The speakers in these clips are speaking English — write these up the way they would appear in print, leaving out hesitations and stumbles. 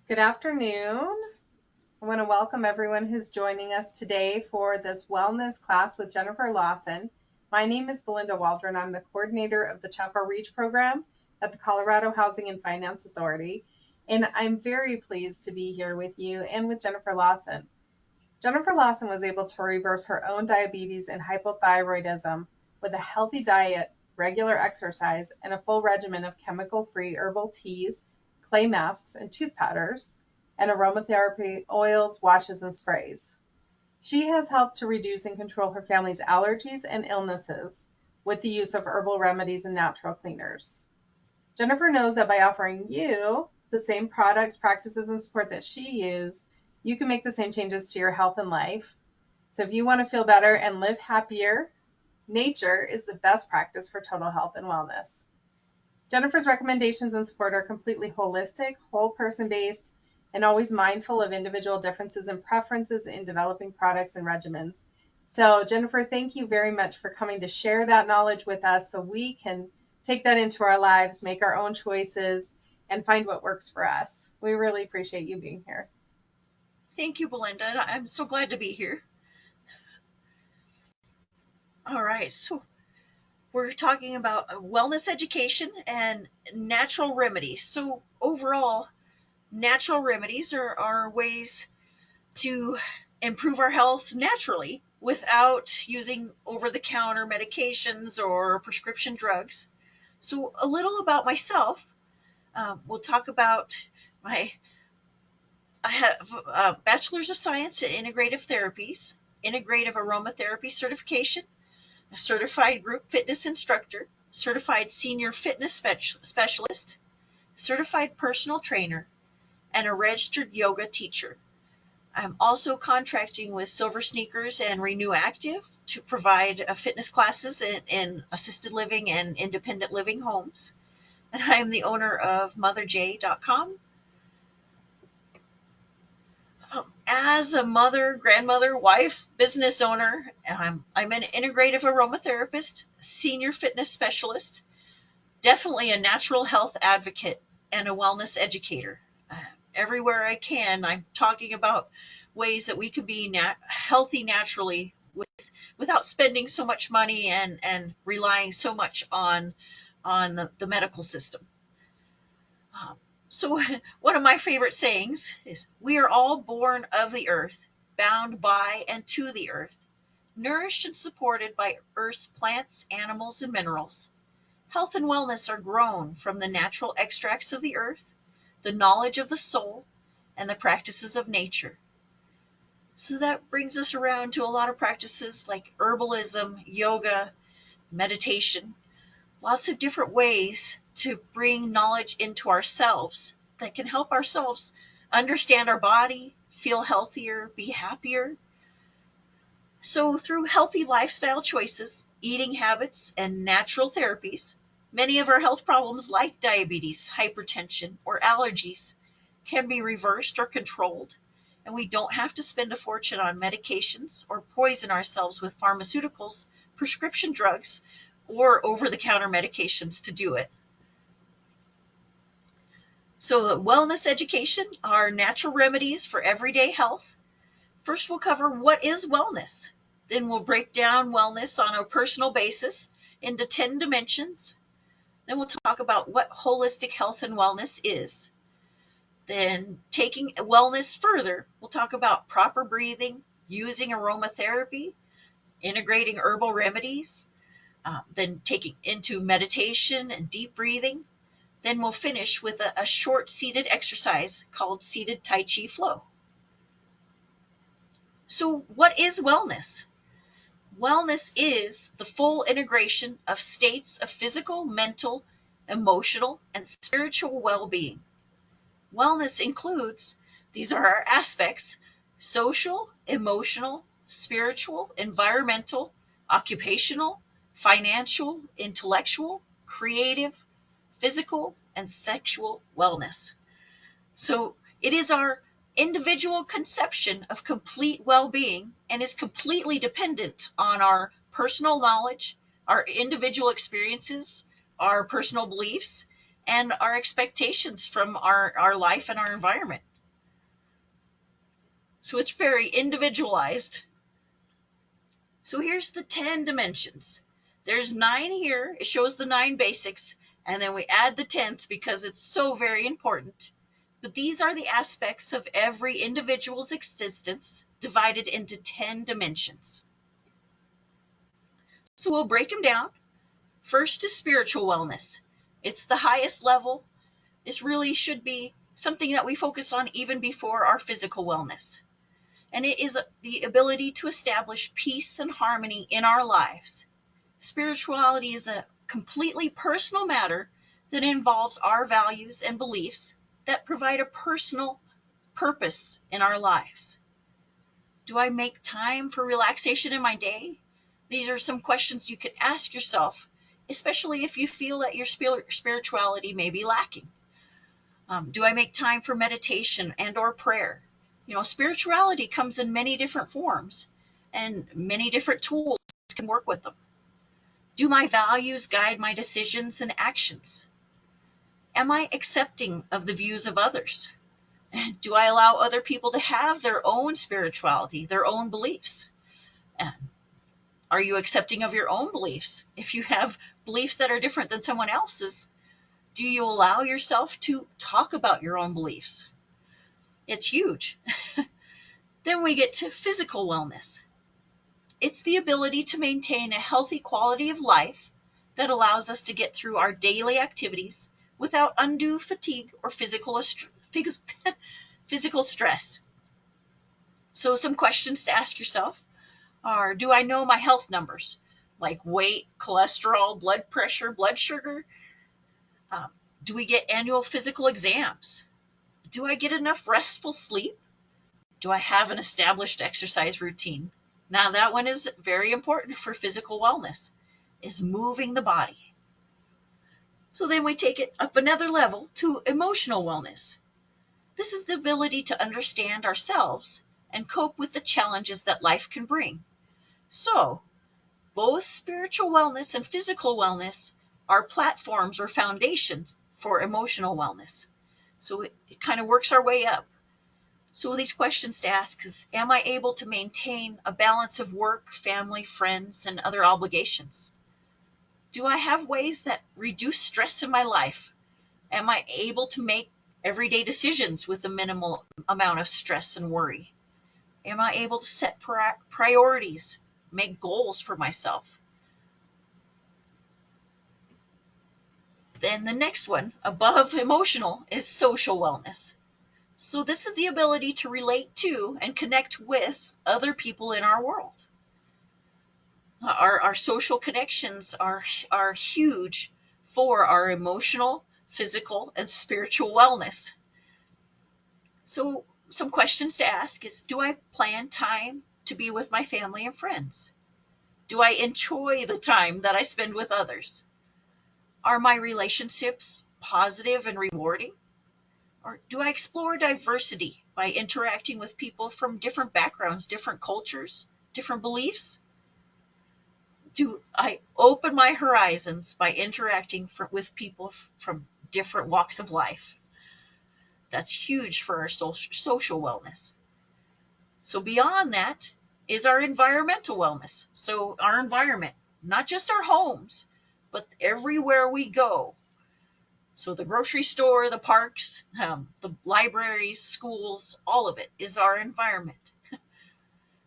Good afternoon. I want to welcome everyone who's joining us today for this wellness class with Jennifer Lawson. My name is Belinda Waldron. I'm the coordinator of the Chapel Reach program at the Colorado Housing and Finance Authority, and I'm very pleased to be here with you and with Jennifer Lawson. Jennifer Lawson was able to reverse her own diabetes and hypothyroidism with a healthy diet, regular exercise, and a full regimen of chemical-free herbal teas, clay masks, and tooth powders, and aromatherapy oils, washes, and sprays. She has helped to reduce and control her family's allergies and illnesses with the use of herbal remedies and natural cleaners. Jennifer knows that by offering you the same products, practices, and support that she used, you can make the same changes to your health and life. So if you want to feel better and live happier, nature is the best practice for total health and wellness. Jennifer's recommendations and support are completely holistic, whole person based, and always mindful of individual differences and preferences in developing products and regimens. So Jennifer, thank you very much for coming to share that knowledge with us so we can take that into our lives, make our own choices, and find what works for us. We really appreciate you being here. Thank you, Belinda. I'm so glad to be here. All right, so we're talking about wellness education and natural remedies. So, overall, natural remedies are ways to improve our health naturally without using over the counter medications or prescription drugs. So, a little about myself. We'll talk about my I have a bachelor's of science in integrative therapies, integrative aromatherapy certification, a certified group fitness instructor, certified senior fitness specialist, certified personal trainer, and a registered yoga teacher. I'm also contracting with Silver Sneakers and Renew Active to provide fitness classes in assisted living and independent living homes. And I am the owner of MotherJ.com. As a mother, grandmother, wife, business owner, I'm an integrative aromatherapist, senior fitness specialist, definitely a natural health advocate, and a wellness educator. Everywhere I can, I'm talking about ways that we can be healthy naturally without spending so much money and relying so much on the medical system. So, one of my favorite sayings is, "We are all born of the earth, bound by and to the earth, nourished and supported by earth's plants, animals, and minerals. Health and wellness are grown from the natural extracts of the earth, the knowledge of the soul, and the practices of nature." So, that brings us around to a lot of practices like herbalism, yoga, meditation, lots of different ways to bring knowledge into ourselves that can help ourselves understand our body, feel healthier, be happier. So, through healthy lifestyle choices, eating habits, and natural therapies, many of our health problems like diabetes, hypertension, or allergies can be reversed or controlled, and we don't have to spend a fortune on medications or poison ourselves with pharmaceuticals, prescription drugs, or over the counter medications to do it. So, wellness education are natural remedies for everyday health. First, we'll cover what is wellness. Then, we'll break down wellness on a personal basis into 10 dimensions. Then, we'll talk about what holistic health and wellness is. Then, taking wellness further, we'll talk about proper breathing, using aromatherapy, integrating herbal remedies, then taking into meditation and deep breathing. Then we'll finish with a short seated exercise called seated Tai Chi flow. So, what is wellness? Wellness is the full integration of states of physical, mental, emotional, and spiritual well being. Wellness includes, these are our aspects: social, emotional, spiritual, environmental, occupational, financial, intellectual, creative, physical, and sexual wellness. So it is our individual conception of complete well being and is completely dependent on our personal knowledge, our individual experiences, our personal beliefs, and our expectations from our life and our environment. So it's very individualized. So here's the 10 dimensions. There's 9 here. It shows the 9 basics. And then we add the 10th because it's so very important. But these are the aspects of every individual's existence divided into 10 dimensions. So we'll break them down. First is spiritual wellness. It's the highest level. This really should be something that we focus on even before our physical wellness. And it is the ability to establish peace and harmony in our lives. Spirituality is a completely personal matter that involves our values and beliefs that provide a personal purpose in our lives. Do I make time for relaxation in my day? These are some questions you could ask yourself, especially if you feel that your spirituality may be lacking. Do I make time for meditation and or prayer? Spirituality comes in many different forms, and many different tools can work with them. Do my values guide my decisions and actions? Am I accepting of the views of others? Do I allow other people to have their own spirituality, their own beliefs? And are you accepting of your own beliefs? If you have beliefs that are different than someone else's, do you allow yourself to talk about your own beliefs? It's huge. Then we get to physical wellness. It's the ability to maintain a healthy quality of life that allows us to get through our daily activities without undue fatigue or physical stress. So some questions to ask yourself are, do I know my health numbers, like weight, cholesterol, blood pressure, blood sugar? Um, do we get annual physical exams? Do I get enough restful sleep? Do I have an established exercise routine? Now that one is very important for physical wellness, is moving the body. So then we take it up another level to emotional wellness. This is the ability to understand ourselves and cope with the challenges that life can bring. So, both spiritual wellness and physical wellness are platforms or foundations for emotional wellness. So it kind of works our way up. So these questions to ask is, am I able to maintain a balance of work, family, friends, and other obligations? Do I have ways that reduce stress in my life? Am I able to make everyday decisions with a minimal amount of stress and worry? Am I able to set priorities, make goals for myself? Then the next one, above emotional, is social wellness. So this is the ability to relate to and connect with other people in our world. Our social connections are huge for our emotional, physical, and spiritual wellness. So some questions to ask is, do I plan time to be with my family and friends? Do I enjoy the time that I spend with others? Are my relationships positive and rewarding? Or do I explore diversity by interacting with people from different backgrounds, different cultures, different beliefs? Do I open my horizons by interacting with people from different walks of life? That's huge for our social wellness. So beyond that is our environmental wellness. So our environment, not just our homes, but everywhere we go. So the grocery store, the parks, the libraries, schools, all of it is our environment.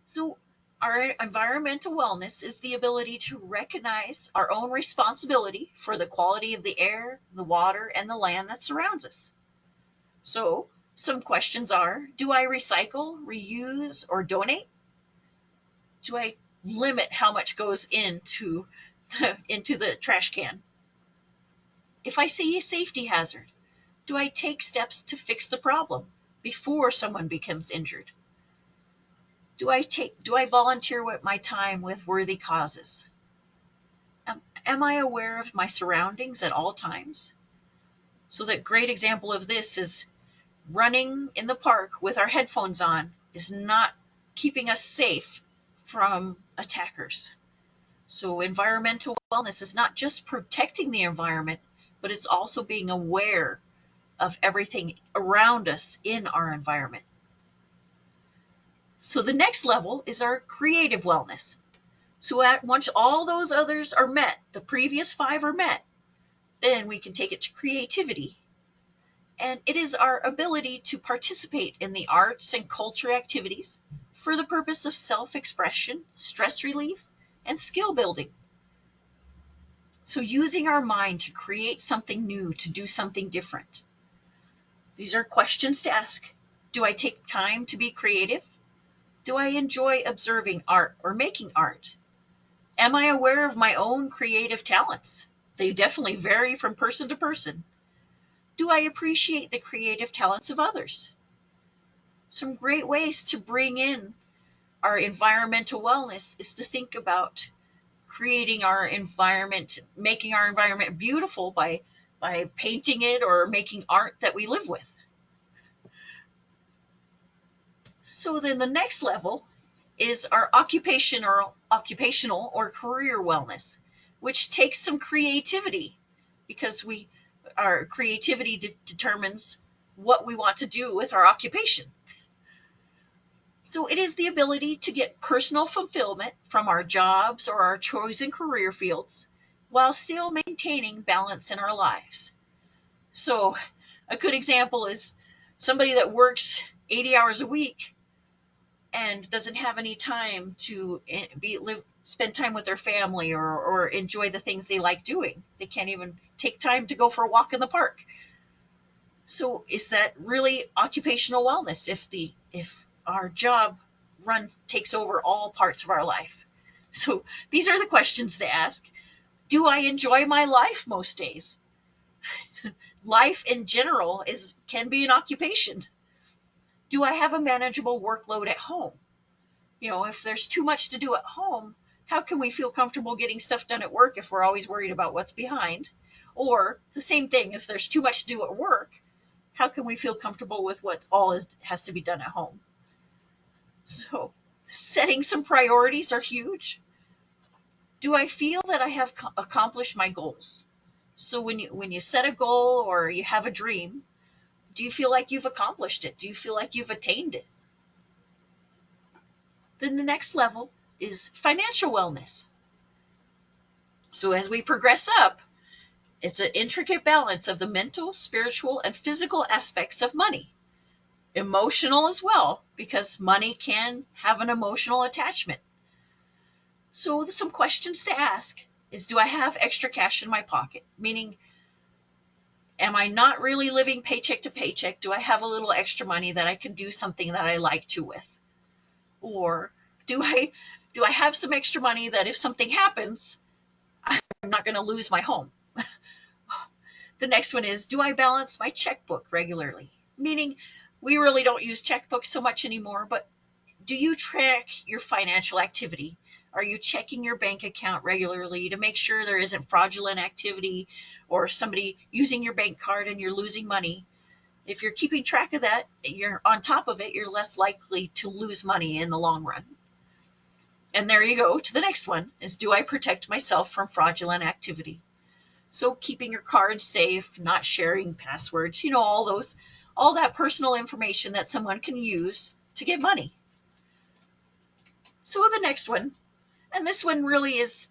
So our environmental wellness is the ability to recognize our own responsibility for the quality of the air, the water, and the land that surrounds us. So some questions are, do I recycle, reuse, or donate? Do I limit how much goes into the trash can? If I see a safety hazard, do I take steps to fix the problem before someone becomes injured? Do I volunteer with my time with worthy causes? Am I aware of my surroundings at all times? So that great example of this is running in the park with our headphones on is not keeping us safe from attackers. So environmental wellness is not just protecting the environment, but it's also being aware of everything around us in our environment. So the next level is our creative wellness. So once all those others are met, the previous five are met, then we can take it to creativity. And it is our ability to participate in the arts and culture activities for the purpose of self expression, stress relief, and skill building. So, using our mind to create something new, to do something different. These are questions to ask. Do I take time to be creative? Do I enjoy observing art or making art? Am I aware of my own creative talents? They definitely vary from person to person. Do I appreciate the creative talents of others? Some great ways to bring in our environmental wellness is to think about creating our environment, making our environment beautiful by painting it or making art that we live with. So then the next level is our occupational or career wellness, which takes some creativity because we our creativity determines what we want to do with our occupation. So it is the ability to get personal fulfillment from our jobs or our chosen career fields while still maintaining balance in our lives. So a good example is somebody that works 80 hours a week and doesn't have any time to spend time with their family or enjoy the things they like doing. They can't even take time to go for a walk in the park. So is that really occupational wellness if our job runs takes over all parts of our life? So these are the questions to ask. Do I enjoy my life most days? Life in general is can be an occupation. Do I have a manageable workload at home? If there's too much to do at home, how can we feel comfortable getting stuff done at work if we're always worried about what's behind? Or the same thing, if there's too much to do at work, how can we feel comfortable with what has to be done at home? So, setting some priorities are huge. Do I feel that I have accomplished my goals? So when you set a goal or you have a dream, do you feel like you've accomplished it? Do you feel like you've attained it? Then the next level is financial wellness. So as we progress up, it's an intricate balance of the mental, spiritual, and physical aspects of money. Emotional as well, because money can have an emotional attachment. So some questions to ask is, do I have extra cash in my pocket? Meaning, am I not really living paycheck to paycheck? Do I have a little extra money that I can do something that I like to with? Or do I have some extra money that if something happens, I'm not going to lose my home? The next one is, do I balance my checkbook regularly? Meaning, we really don't use checkbooks so much anymore, but do you track your financial activity? Are you checking your bank account regularly to make sure there isn't fraudulent activity or somebody using your bank card and you're losing money? If you're keeping track of that, you're on top of it, you're less likely to lose money in the long run. And there you go to the next one is, do I protect myself from fraudulent activity? So keeping your cards safe, not sharing passwords, all that personal information that someone can use to get money. So the next one, and this one really is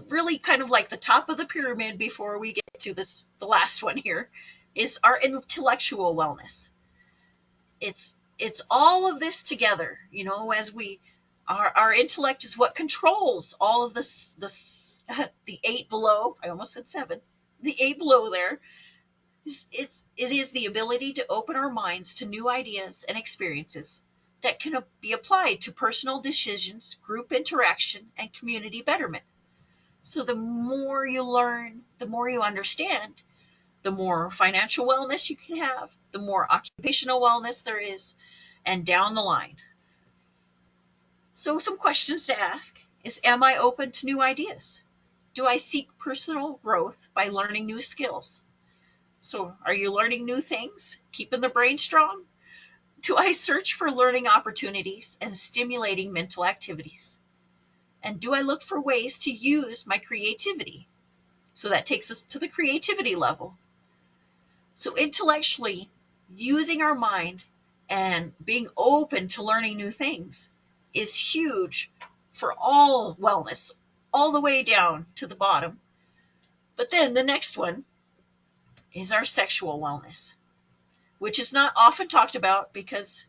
really kind of like the top of the pyramid before we get to the last one here, is our intellectual wellness. It's all of this together, as our intellect is what controls all of this the eight below. I almost said seven. The eight below there it is the ability to open our minds to new ideas and experiences that can be applied to personal decisions, group interaction, and community betterment. So the more you learn, the more you understand, the more financial wellness you can have, the more occupational wellness there is, and down the line. So some questions to ask is, am I open to new ideas? Do I seek personal growth by learning new skills? So are you learning new things, keeping the brain strong? Do I search for learning opportunities and stimulating mental activities? And do I look for ways to use my creativity? So that takes us to the creativity level. So intellectually, using our mind and being open to learning new things is huge for all wellness, all the way down to the bottom. But then the next one is our sexual wellness, which is not often talked about because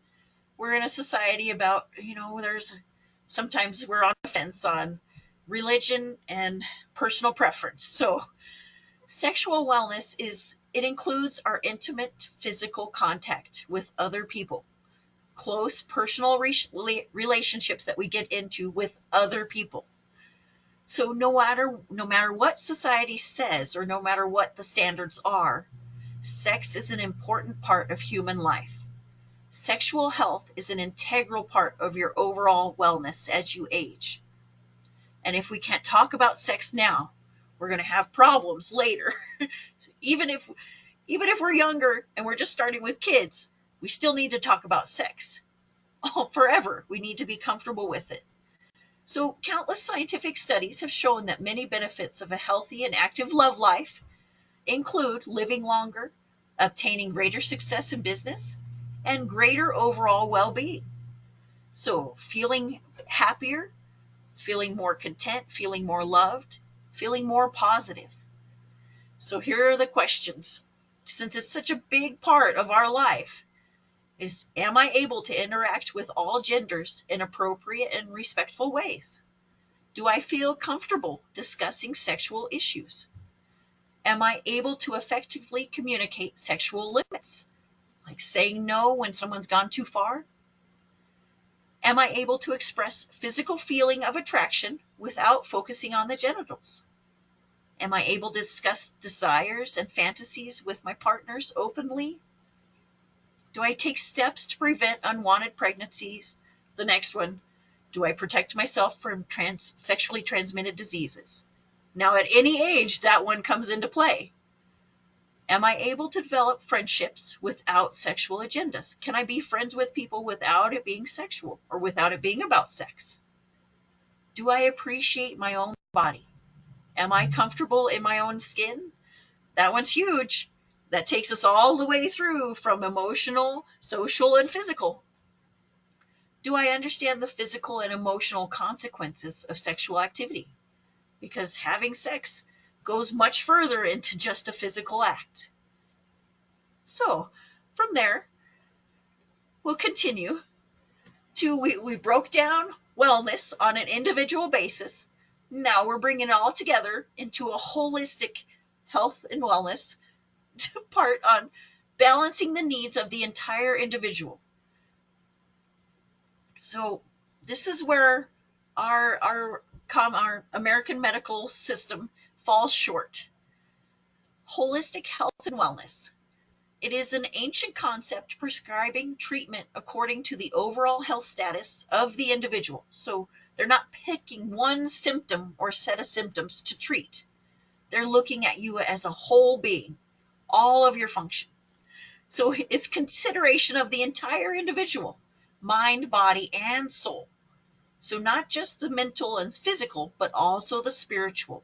we're in a society about, there's sometimes we're on the fence on religion and personal preference. So sexual wellness it includes our intimate physical contact with other people, close personal relationships that we get into with other people. So no matter what society says or no matter what the standards are, sex is an important part of human life. Sexual health is an integral part of your overall wellness as you age. And if we can't talk about sex now, we're going to have problems later. even if even if we're younger and we're just starting with kids, we still need to talk about sex. Oh, forever. We need to be comfortable with it. So, countless scientific studies have shown that many benefits of a healthy and active love life include living longer, obtaining greater success in business, and greater overall well being. So, feeling happier, feeling more content, feeling more loved, feeling more positive. So, here are the questions. Since it's such a big part of our life, is am I able to interact with all genders in appropriate and respectful ways? Do I feel comfortable discussing sexual issues? Am I able to effectively communicate sexual limits, like saying no when someone's gone too far? Am I able to express physical feeling of attraction without focusing on the genitals? Am I able to discuss desires and fantasies with my partners openly? Do I take steps to prevent unwanted pregnancies? The next one, do I protect myself from sexually transmitted diseases? Now, at any age, that one comes into play. Am I able to develop friendships without sexual agendas? Can I be friends with people without it being sexual or without it being about sex? Do I appreciate my own body? Am I comfortable in my own skin? That one's huge. That takes us all the way through from emotional, social, and physical. Do I understand the physical and emotional consequences of sexual activity? Because having sex goes much further into just a physical act. So, from there, we'll continue to we broke down wellness on an individual basis. Now we're bringing it all together into a holistic health and wellness part on balancing the needs of the entire individual. So this is where our American medical system falls short. Holistic health and wellness. It is an ancient concept prescribing treatment according to the overall health status of the individual. So they're not picking one symptom or set of symptoms to treat. They're looking at you as a whole being, all of your function. So it's consideration of the entire individual, mind, body, and soul. So not just the mental and physical, but also the spiritual.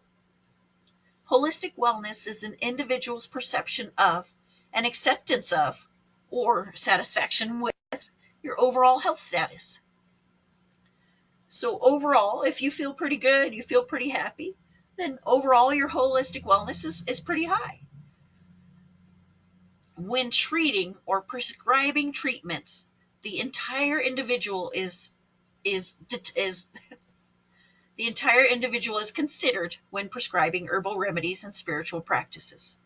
Holistic wellness is an individual's perception of and acceptance of, or satisfaction with, your overall health status. So, overall, if you feel pretty good, you feel pretty happy, then overall your holistic wellness is pretty high. When treating or prescribing treatments, the entire individual is the entire individual is considered when prescribing herbal remedies and spiritual practices.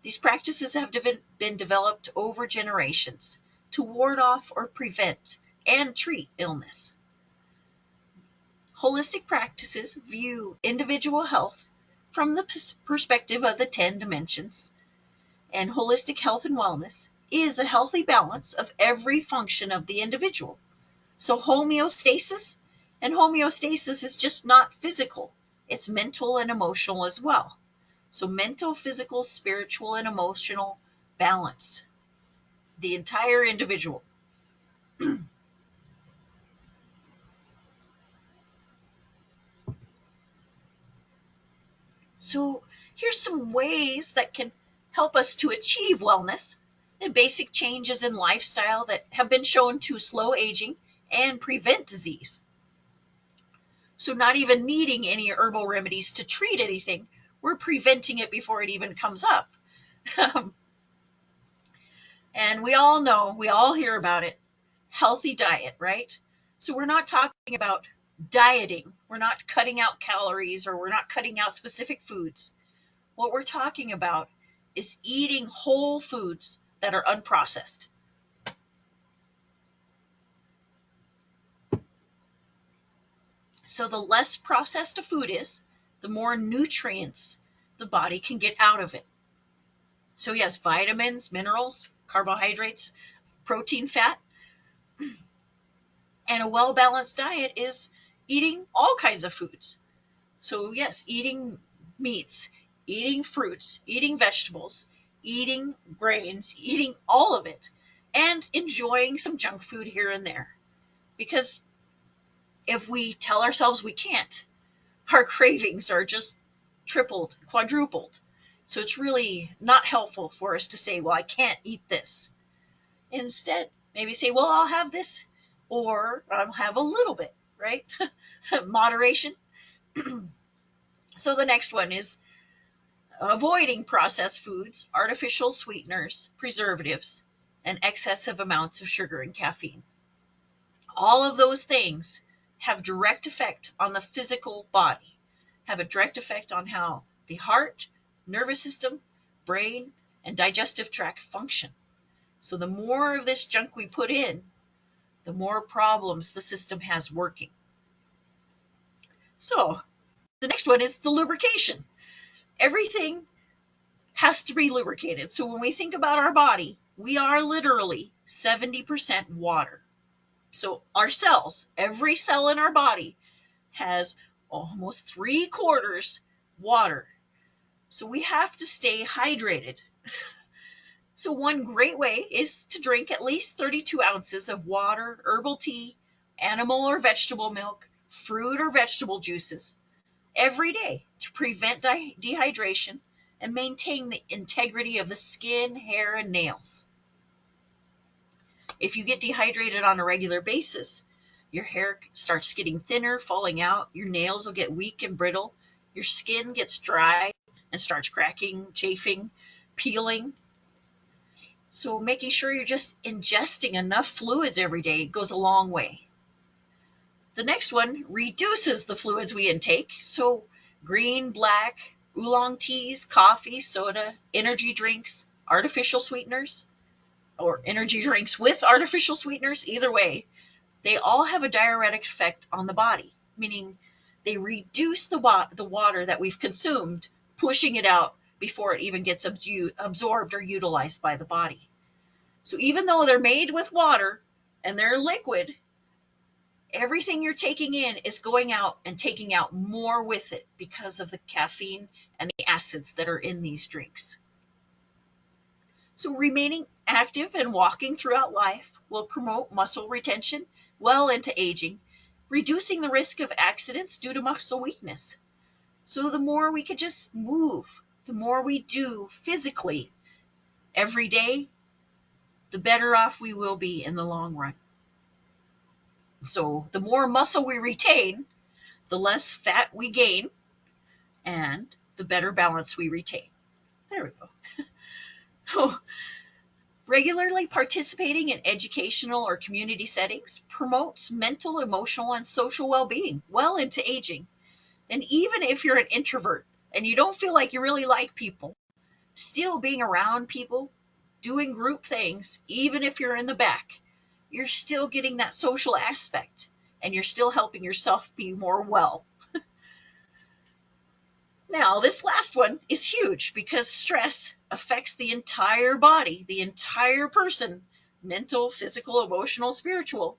These practices have been developed over generations to ward off or prevent and treat illness. Holistic practices view individual health from the perspective of the 10 dimensions, and holistic health and wellness is a healthy balance of every function of the individual. So homeostasis is just not physical, it's mental and emotional as well. So mental, physical, spiritual, and emotional balance, the entire individual. So here's some ways that can help us to achieve wellness. and basic changes in lifestyle that have been shown to slow aging and prevent disease. So, not even needing any herbal remedies to treat anything, we're preventing it before it even comes up. And we all know, we all hear about it, healthy diet, right? So, we're not talking about dieting, we're not cutting out calories, or we're not cutting out specific foods. What we're talking about is eating whole foods that are unprocessed. So the less processed a food is, the more nutrients the body can get out of it. So yes, vitamins, minerals, carbohydrates, protein, fat, and a well-balanced diet is eating all kinds of foods. So yes, eating meats, eating fruits, eating vegetables, eating grains, eating all of it, and enjoying some junk food here and there. Because if we tell ourselves we can't, our cravings are just tripled, quadrupled. So it's really not helpful for us to say, well, I can't eat this. Instead, maybe say, well, I'll have this, or I'll have a little bit, right? Moderation. So the next one is avoiding processed foods, artificial sweeteners, preservatives, and excessive amounts of sugar and caffeine. All of those things have direct effect on the physical body, have a direct effect on how the heart, nervous system, brain, and digestive tract function. So the more of this junk we put in, the more problems the system has working. So the next one is the lubrication. Everything has to be lubricated. So when we think about our body, we are literally 70% water. So our cells, every cell in our body has almost 3/4 water. So we have to stay hydrated. So one great way is to drink at least 32 ounces of water, herbal tea, animal or vegetable milk, fruit or vegetable juices every day to prevent dehydration and maintain the integrity of the skin, hair, and nails. If you get dehydrated on a regular basis, your hair starts getting thinner, falling out, your nails will get weak and brittle, your skin gets dry and starts cracking, chafing, peeling. So making sure you're just ingesting enough fluids every day goes a long way. The next one reduces the fluids we intake. So green, black, oolong teas, coffee, soda, energy drinks, artificial sweeteners, or energy drinks with artificial sweeteners, either way, they all have a diuretic effect on the body, meaning they reduce the water that we've consumed, pushing it out before it even gets absorbed or utilized by the body. So even though they're made with water and they're liquid, everything you're taking in is going out and taking out more with it because of the caffeine and the acids that are in these drinks. So remaining active and walking throughout life will promote muscle retention well into aging, reducing the risk of accidents due to muscle weakness. So the more we could just move, the more we do physically every day, the better off we will be in the long run. So the more muscle we retain, the less fat we gain, and the better balance we retain. There we go. Regularly participating in educational or community settings promotes mental, emotional, and social well being well into aging. And even if you're an introvert and you don't feel like you really like people, still being around people, doing group things, even if you're in the back, you're still getting that social aspect and you're still helping yourself be more well. Now, this last one is huge because stress affects the entire body, the entire person, mental, physical, emotional, spiritual.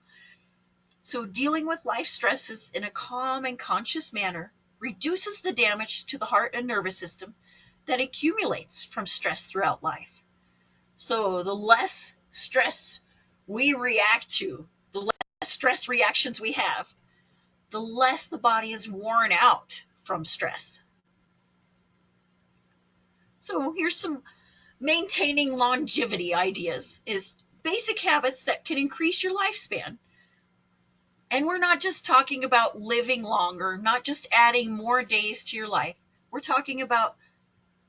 So, dealing with life stresses in a calm and conscious manner reduces the damage to the heart and nervous system that accumulates from stress throughout life. So, the less stress we react to, the less stress reactions we have, the less the body is worn out from stress. So, here's some maintaining longevity ideas is basic habits that can increase your lifespan. And we're not just talking about living longer, not just adding more days to your life. We're talking about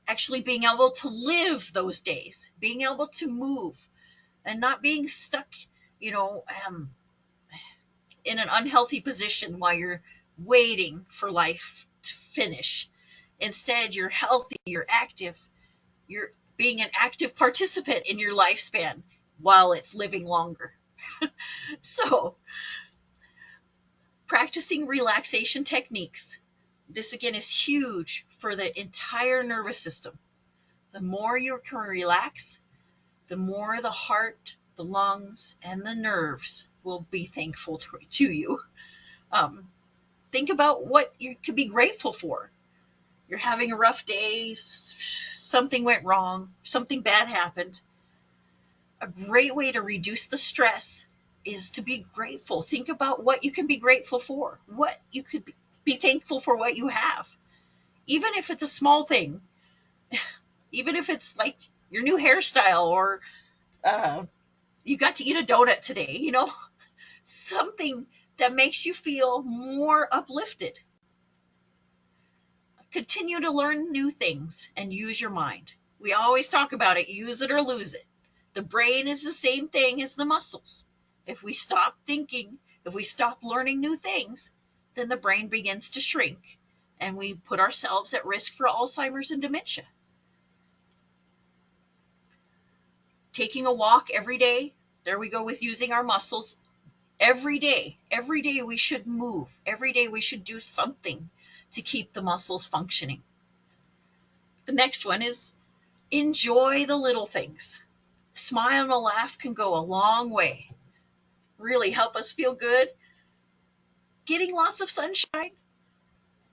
actually being able to live those days, being able to move, and not being stuck, you know, in an unhealthy position while you're waiting for life to finish. Instead, you're healthy, you're active, you're being an active participant in your lifespan while it's living longer. So, practicing relaxation techniques. This again is huge for the entire nervous system. The more you can relax, the more the heart, the lungs, and the nerves will be thankful to you. Um, think about what you could be grateful for. You're having a rough day, something went wrong, something bad happened. A great way to reduce the stress is to be grateful. Think about what you can be grateful for, what you could be thankful for what you have. Even if it's a small thing, even if it's like your new hairstyle or uh, you got to eat a donut today, something that makes you feel more uplifted. Continue to learn new things and use your mind. We always talk about it, use it or lose it. The brain is the same thing as the muscles. If we stop thinking, if we stop learning new things, then the brain begins to shrink and we put ourselves at risk for Alzheimer's and dementia. Taking a walk every day, there we go with using our muscles. Every day we should move. Every day we should do something to keep the muscles functioning. The next one is enjoy the little things. Smile and a laugh can go a long way. Really help us feel good. Getting lots of sunshine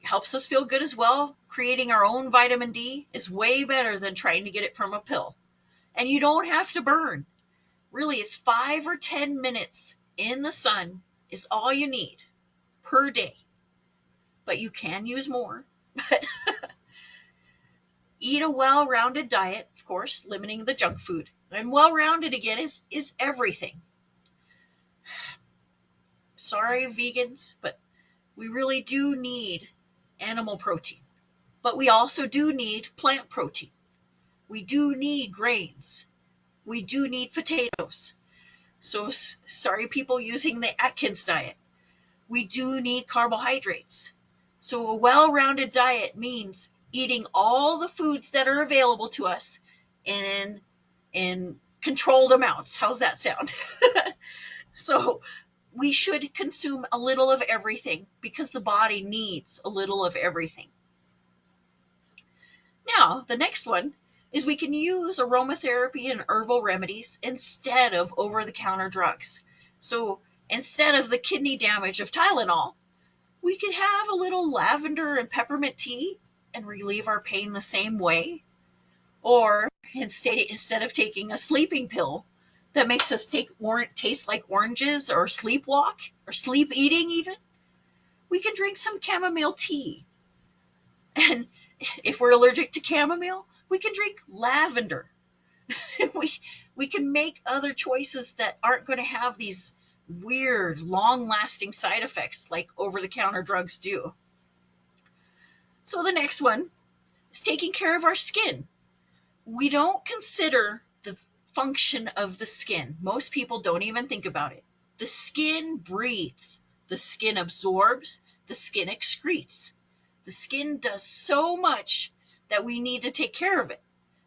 helps us feel good as well. Creating our own vitamin D is way better than trying to get it from a pill. And you don't have to burn. Really, it's 5 or 10 minutes in the sun is all you need per day. But you can use more. But eat a well-rounded diet, of course, limiting the junk food. And well-rounded again is everything. Sorry, vegans, but we really do need animal protein. But we also do need plant protein. We do need grains. We do need potatoes. So sorry, people using the Atkins diet. We do need carbohydrates. So a well-rounded diet means eating all the foods that are available to us in controlled amounts. How's that sound? So we should consume a little of everything because the body needs a little of everything. Now, the next one is we can use aromatherapy and herbal remedies instead of over-the-counter drugs. So instead of the kidney damage of Tylenol, we could have a little lavender and peppermint tea and relieve our pain the same way. Or instead of taking a sleeping pill that makes us taste like oranges or sleepwalk or sleep eating even, we can drink some chamomile tea. And if we're allergic to chamomile, we can drink lavender. we we can make other choices that aren't going to have these weird, long-lasting side effects like over-the-counter drugs do. So the next one is taking care of our skin. We don't consider the function of the skin. Most people don't even think about it. The skin breathes. The skin absorbs. The skin excretes. The skin does so much that we need to take care of it.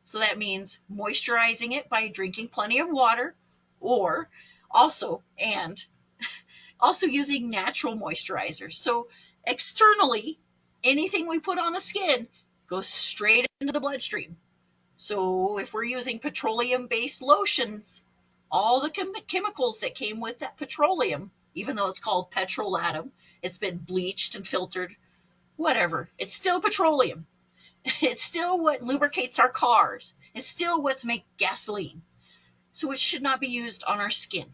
So that means moisturizing it by drinking plenty of water, or also using natural moisturizers. So externally, anything we put on the skin goes straight into the bloodstream. So if we're using petroleum-based lotions, all the chemicals that came with that petroleum, even though it's called petrolatum, it's been bleached and filtered, whatever. It's still petroleum. It's still what lubricates our cars. It's still what's make gasoline. So it should not be used on our skin.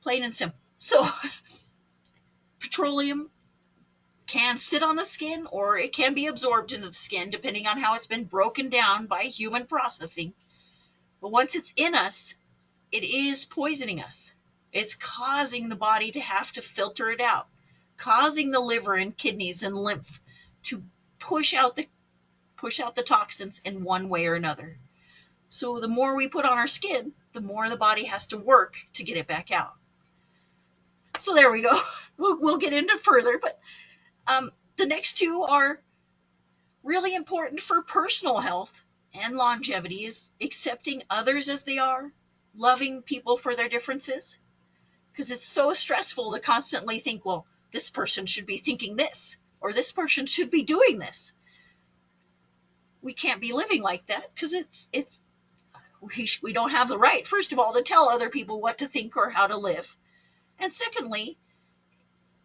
Plain and simple. So petroleum can sit on the skin or it can be absorbed into the skin depending on how it's been broken down by human processing. But once it's in us, it is poisoning us. It's causing the body to have to filter it out, causing the liver and kidneys and lymph to push out the toxins in one way or another. So the more we put on our skin, the more the body has to work to get it back out. So there we go. We'll get into further, but the next two are really important for personal health and longevity is accepting others as they are, loving people for their differences, because it's so stressful to constantly think, well, this person should be thinking this, or this person should be doing this. We can't be living like that because we don't have the right, first of all, to tell other people what to think or how to live. And secondly,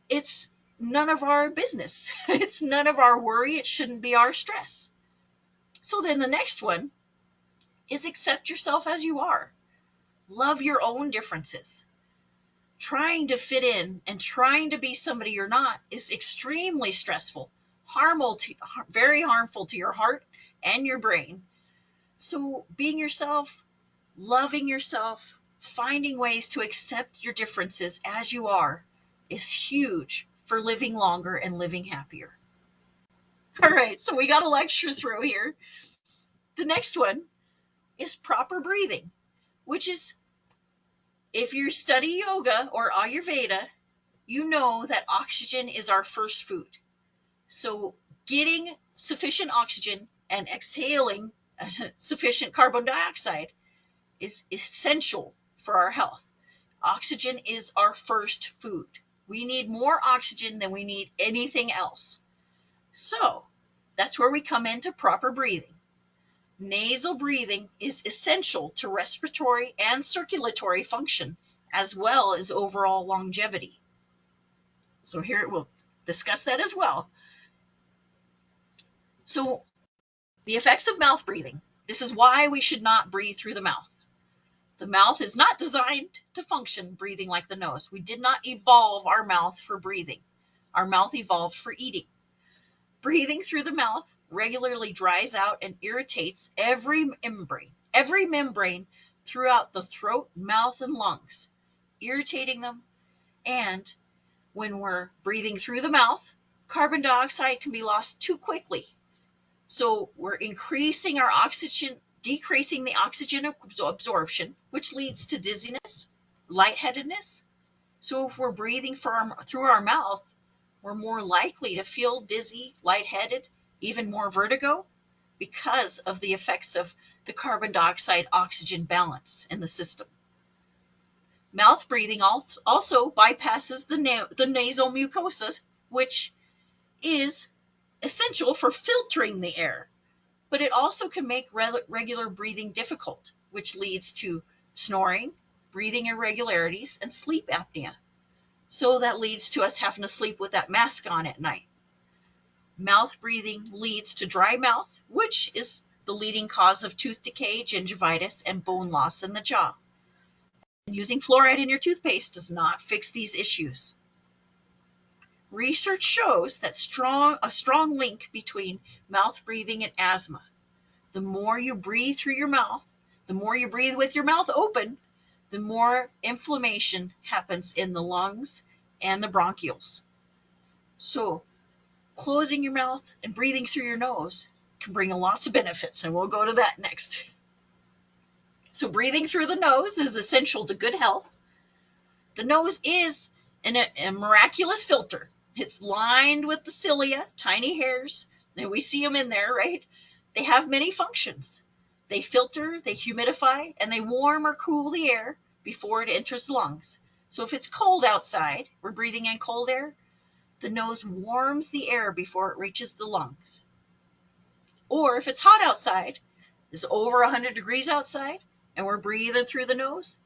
it's none of our business. It's none of our worry. It shouldn't be our stress. So then the next one is accept yourself as you are. Love your own differences. Trying to fit in and trying to be somebody you're not is extremely stressful, very harmful to your heart and your brain. So being yourself, loving yourself, finding ways to accept your differences as you are is huge for living longer and living happier. All right, so we got a lecture through here. The next one is proper breathing, which is if you study yoga or Ayurveda, you know that oxygen is our first food. So getting sufficient oxygen and exhaling sufficient carbon dioxide is essential for our health. Oxygen is our first food. We need more oxygen than we need anything else. So that's where we come into proper breathing. Nasal breathing is essential to respiratory and circulatory function, as well as overall longevity. So here we'll discuss that as well. So the effects of mouth breathing. This is why we should not breathe through the mouth. The mouth is not designed to function breathing like the nose. We did not evolve our mouth for breathing. Our mouth evolved for eating. Breathing through the mouth regularly dries out and irritates every membrane throughout the throat, mouth, and lungs, irritating them. And when we're breathing through the mouth, carbon dioxide can be lost too quickly. So we're increasing our oxygen, decreasing the oxygen absorption, which leads to dizziness, lightheadedness. So if we're breathing through our mouth, we're more likely to feel dizzy, lightheaded, even more vertigo because of the effects of the carbon dioxide oxygen balance in the system. Mouth breathing also bypasses the nasal mucosa, which is essential for filtering the air, but it also can make regular breathing difficult, which leads to snoring, breathing irregularities, and sleep apnea. So that leads to us having to sleep with that mask on at night. Mouth breathing leads to dry mouth, which is the leading cause of tooth decay, gingivitis, and bone loss in the jaw. Using fluoride in your toothpaste does not fix these issues. Research shows that a strong link between mouth breathing and asthma. The more you breathe through your mouth, the more you breathe with your mouth open, the more inflammation happens in the lungs and the bronchioles. So closing your mouth and breathing through your nose can bring lots of benefits, and we'll go to that next. So breathing through the nose is essential to good health. The nose is a miraculous filter. It's lined with the cilia, tiny hairs, and we see them in there, right? They have many functions. They filter, they humidify, and they warm or cool the air before it enters the lungs. So if it's cold outside, we're breathing in cold air, the nose warms the air before it reaches the lungs. Or if it's hot outside, it's over 100 degrees outside, and we're breathing through the nose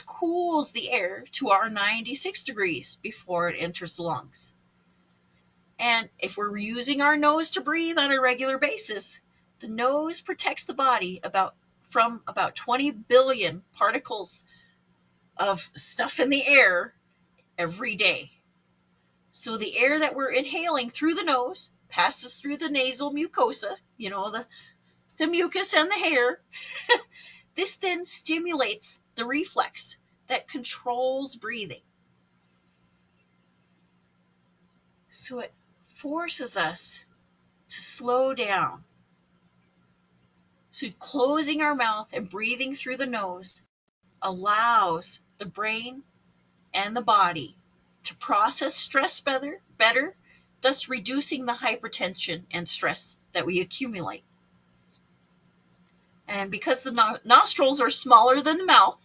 cools the air to our 96 degrees before it enters the lungs. And if we're using our nose to breathe on a regular basis, the nose protects the body from about 20 billion particles of stuff in the air every day. So the air that we're inhaling through the nose passes through the nasal mucosa, the mucus and the hair. This then stimulates the reflex that controls breathing. So it forces us to slow down. So closing our mouth and breathing through the nose allows the brain and the body to process stress better, thus reducing the hypertension and stress that we accumulate. And because the nostrils are smaller than the mouth,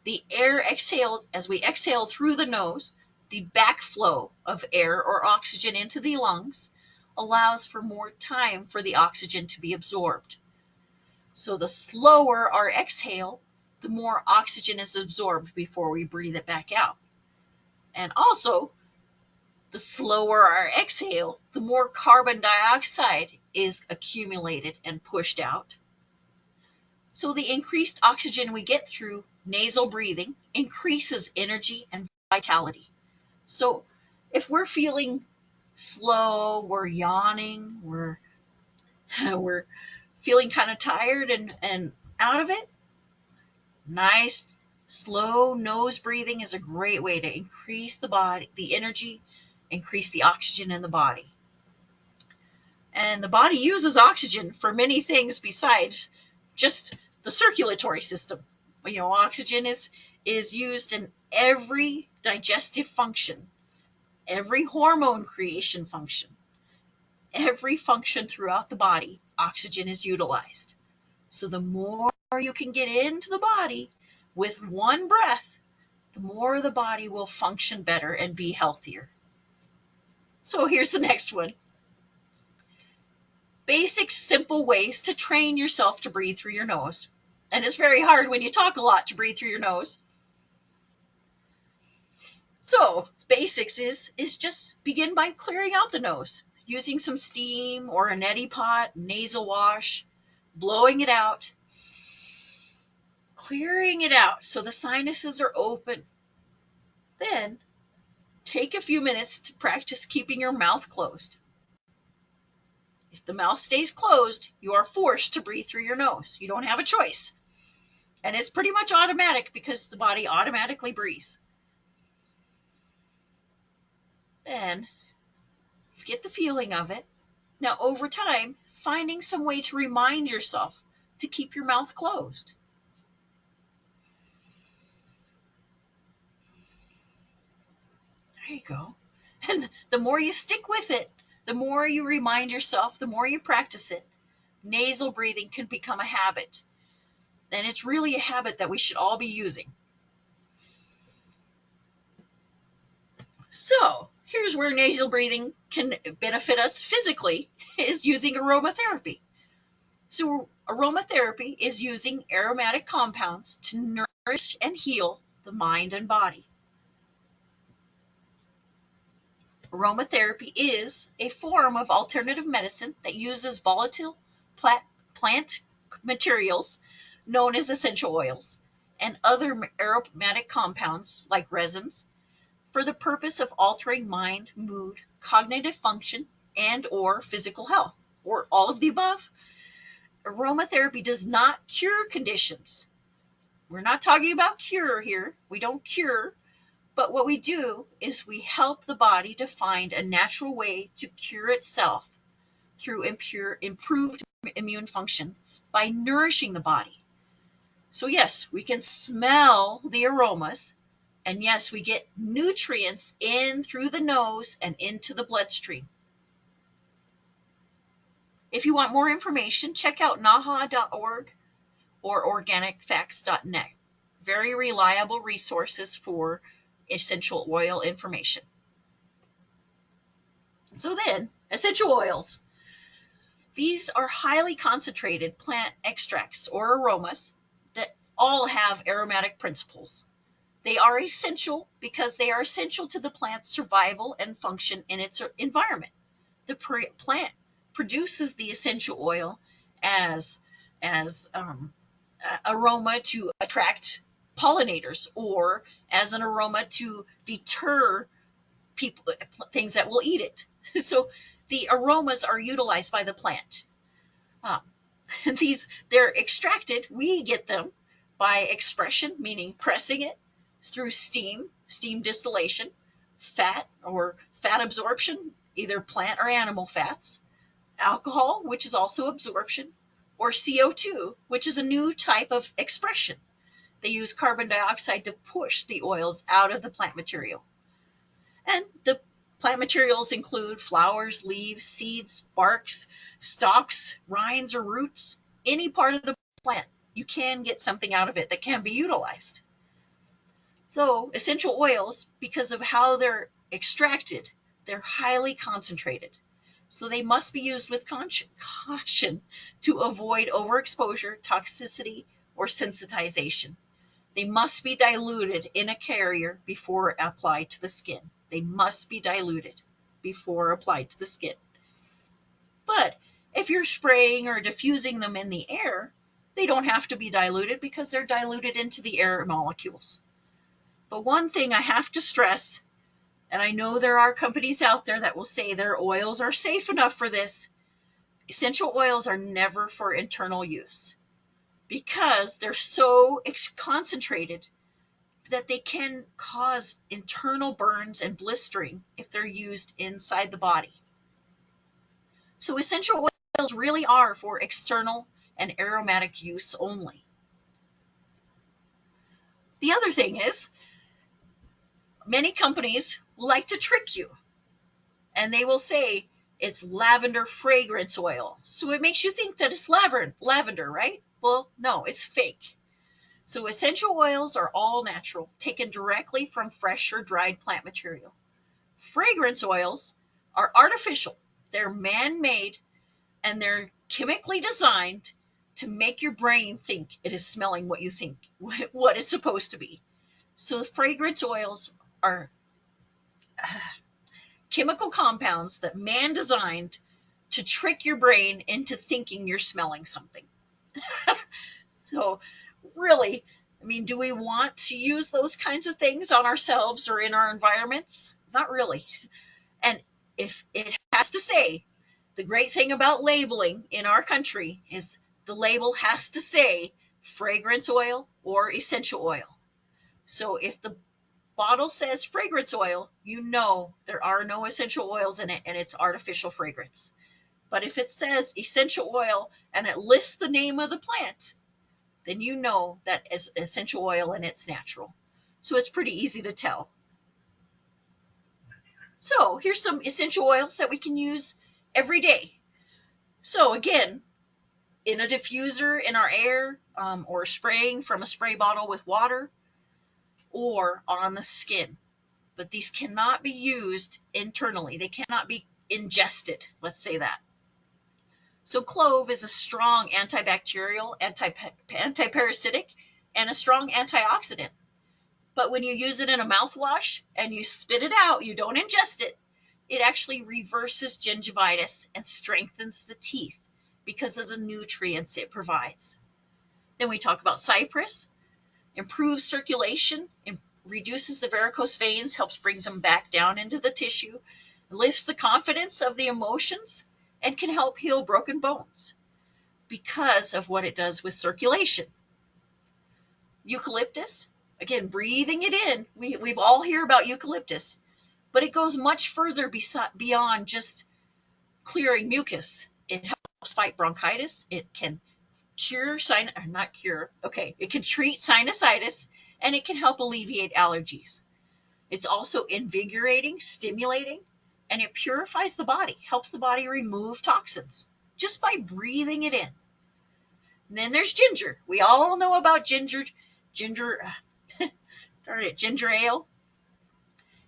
the air exhaled, as we exhale through the nose, the backflow of air or oxygen into the lungs allows for more time for the oxygen to be absorbed. So the slower our exhale, the more oxygen is absorbed before we breathe it back out. And also, the slower our exhale, the more carbon dioxide is accumulated and pushed out. So the increased oxygen we get through nasal breathing increases energy and vitality. So if we're feeling slow, we're yawning, we're feeling kind of tired and out of it, nice slow nose breathing is a great way to increase the energy, increase the oxygen in the body. And the body uses oxygen for many things besides just the circulatory system. Oxygen is used in every digestive function, every hormone creation function, every function throughout the body. Oxygen is utilized. So the more you can get into the body with one breath, the more the body will function better and be healthier. So here's the next one. Basic, simple ways to train yourself to breathe through your nose. And it's very hard when you talk a lot to breathe through your nose. So basics is just begin by clearing out the nose, using some steam or a neti pot, nasal wash, blowing it out, clearing it out so the sinuses are open. Then take a few minutes to practice keeping your mouth closed. If the mouth stays closed, you are forced to breathe through your nose. You don't have a choice. And it's pretty much automatic because the body automatically breathes. Then get the feeling of it. Now, over time, finding some way to remind yourself to keep your mouth closed. There you go. And the more you stick with it, the more you remind yourself, the more you practice it, nasal breathing can become a habit. And it's really a habit that we should all be using. So here's where nasal breathing can benefit us physically, is using aromatherapy. So aromatherapy is using aromatic compounds to nourish and heal the mind and body. Aromatherapy is a form of alternative medicine that uses volatile plant materials known as essential oils and other aromatic compounds like resins for the purpose of altering mind, mood, cognitive function, and or physical health, or all of the above. Aromatherapy does not cure conditions. We're not talking about cure here. We don't cure, but what we do is we help the body to find a natural way to cure itself through improved immune function by nourishing the body. So yes, we can smell the aromas, and yes, we get nutrients in through the nose and into the bloodstream. If you want more information, check out naha.org or organicfacts.net. Very reliable resources for essential oil information. So then, essential oils. These are highly concentrated plant extracts or aromas that all have aromatic principles. They are essential because they are essential to the plant's survival and function in its environment. The plant produces the essential oil as aroma to attract pollinators or as an aroma to deter people, things that will eat it. So the aromas are utilized by the plant. Um, and they're extracted. We get them by expression, meaning pressing it through steam distillation, fat or fat absorption, either plant or animal fats, alcohol, which is also absorption, or CO2, which is a new type of expression. They use carbon dioxide to push the oils out of the plant material. And the plant materials include flowers, leaves, seeds, barks, stalks, rinds, or roots. Any part of the plant, you can get something out of it that can be utilized. So, essential oils, because of how they're extracted, they're highly concentrated. So, they must be used with caution to avoid overexposure, toxicity, or sensitization. They must be diluted in a carrier before applied to the skin. They must be diluted before applied to the skin. But if you're spraying or diffusing them in the air, they don't have to be diluted because they're diluted into the air molecules. But one thing I have to stress, and I know there are companies out there that will say their oils are safe enough for this, essential oils are never for internal use because they're so concentrated that they can cause internal burns and blistering if they're used inside the body. So essential oils really are for external and aromatic use only. The other thing is, many companies like to trick you and they will say it's lavender fragrance oil. So it makes you think that it's lavender, right? Well, no, it's fake. So essential oils are all natural, taken directly from fresh or dried plant material. Fragrance oils are artificial. They're man-made and they're chemically designed to make your brain think it is smelling what you think, what it's supposed to be. So fragrance oils are chemical compounds that man designed to trick your brain into thinking you're smelling something. So really, I mean, do we want to use those kinds of things on ourselves or in our environments? Not really. And if it has to say, the great thing about labeling in our country is the label has to say fragrance oil or essential oil. So if the bottle says fragrance oil, you know there are no essential oils in it and it's artificial fragrance. But if it says essential oil and it lists the name of the plant, then you know that it's essential oil and it's natural. So it's pretty easy to tell. So here's some essential oils that we can use every day. So again, in a diffuser in our air, or spraying from a spray bottle with water, or on the skin. But these cannot be used internally. They cannot be ingested. Let's say that. So clove is a strong antibacterial, antiparasitic, and a strong antioxidant. But when you use it in a mouthwash and you spit it out, you don't ingest it, it actually reverses gingivitis and strengthens the teeth because of the nutrients it provides. Then we talk about cypress, improves circulation, reduces the varicose veins, helps brings them back down into the tissue, lifts the confidence of the emotions, and can help heal broken bones because of what it does with circulation. Eucalyptus, again, breathing it in. We've all heard about eucalyptus, but it goes much further beyond just clearing mucus. It helps fight bronchitis. It can it can treat sinusitis, and it can help alleviate allergies. It's also invigorating, stimulating, and it purifies the body, helps the body remove toxins just by breathing it in. And then there's ginger. We all know about ginger, ginger ale.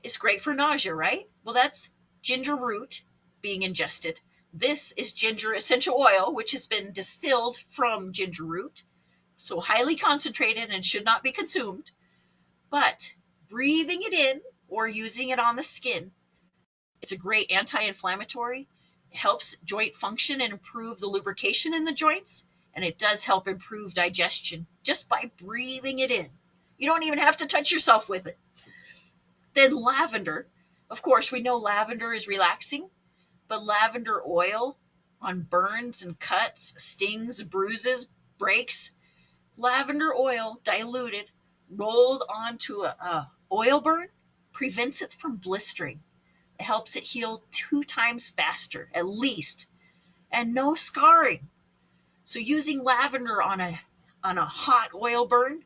It's great for nausea, right? Well, that's ginger root being ingested. This is ginger essential oil, which has been distilled from ginger root, so highly concentrated and should not be consumed. But breathing it in or using it on the skin, it's a great anti-inflammatory. It helps joint function and improve the lubrication in the joints, and it does help improve digestion just by breathing it in. You don't even have to touch yourself with it. Then lavender. Of course, we know lavender is relaxing, but lavender oil on burns and cuts, stings, bruises, breaks, lavender oil diluted, rolled onto a oil burn prevents it from blistering. It helps it heal 2 times faster, at least, and no scarring. So using lavender on a hot oil burn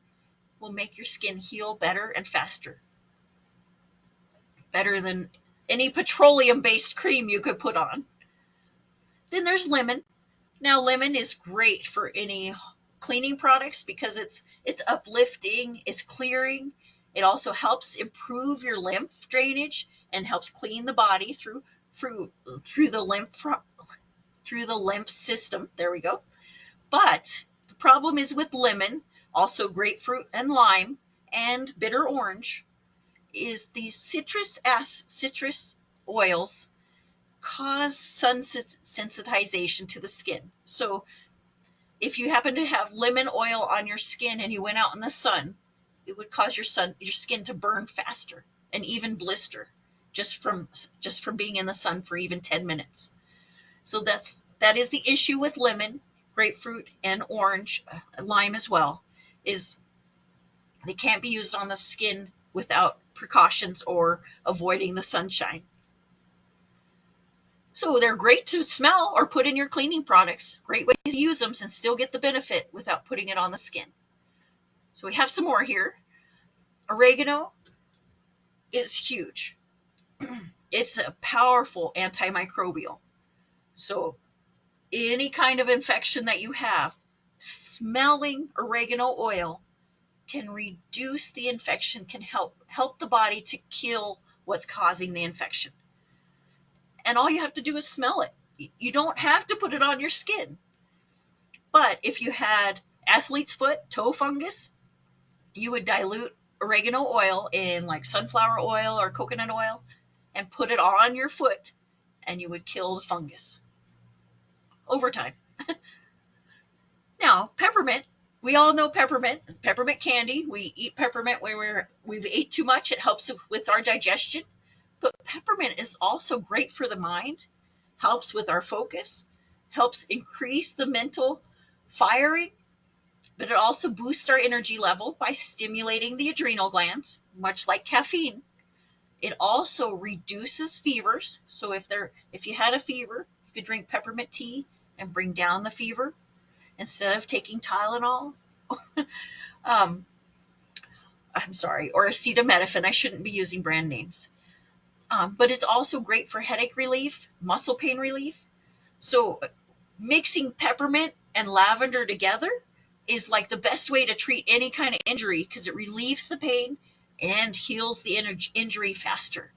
will make your skin heal better and faster, better than any petroleum based cream you could put on. Then there's lemon. Now lemon is great for any cleaning products because it's uplifting, it's clearing. It also helps improve your lymph drainage and helps clean the body through through the lymph through the lymph system. There we go. But the problem is with lemon, also grapefruit and lime and bitter orange, is these citrus oils cause sun sensitization to the skin. So if you happen to have lemon oil on your skin and you went out in the sun, it would cause your skin to burn faster and even blister just from being in the sun for even 10 minutes. So that is the issue with lemon, grapefruit, and orange, lime as well, is they can't be used on the skin without precautions or avoiding the sunshine. So they're great to smell or put in your cleaning products. Great way to use them and still get the benefit without putting it on the skin. So we have some more here. Oregano is huge. It's a powerful antimicrobial. So any kind of infection that you have, smelling oregano oil can reduce the infection, can help the body to kill what's causing the infection. And all you have to do is smell it. You don't have to put it on your skin. But if you had athlete's foot, toe fungus, you would dilute oregano oil in like sunflower oil or coconut oil and put it on your foot, and you would kill the fungus over time. Now, peppermint, we all know peppermint candy. We eat peppermint when we've ate too much. It helps with our digestion. But peppermint is also great for the mind, helps with our focus, helps increase the mental firing, but it also boosts our energy level by stimulating the adrenal glands, much like caffeine. It also reduces fevers. So if you had a fever, you could drink peppermint tea and bring down the fever instead of taking Tylenol. um, I'm sorry, or acetaminophen. I shouldn't be using brand names. But it's also great for headache relief, muscle pain relief. So mixing peppermint and lavender together is like the best way to treat any kind of injury because it relieves the pain and heals the injury faster.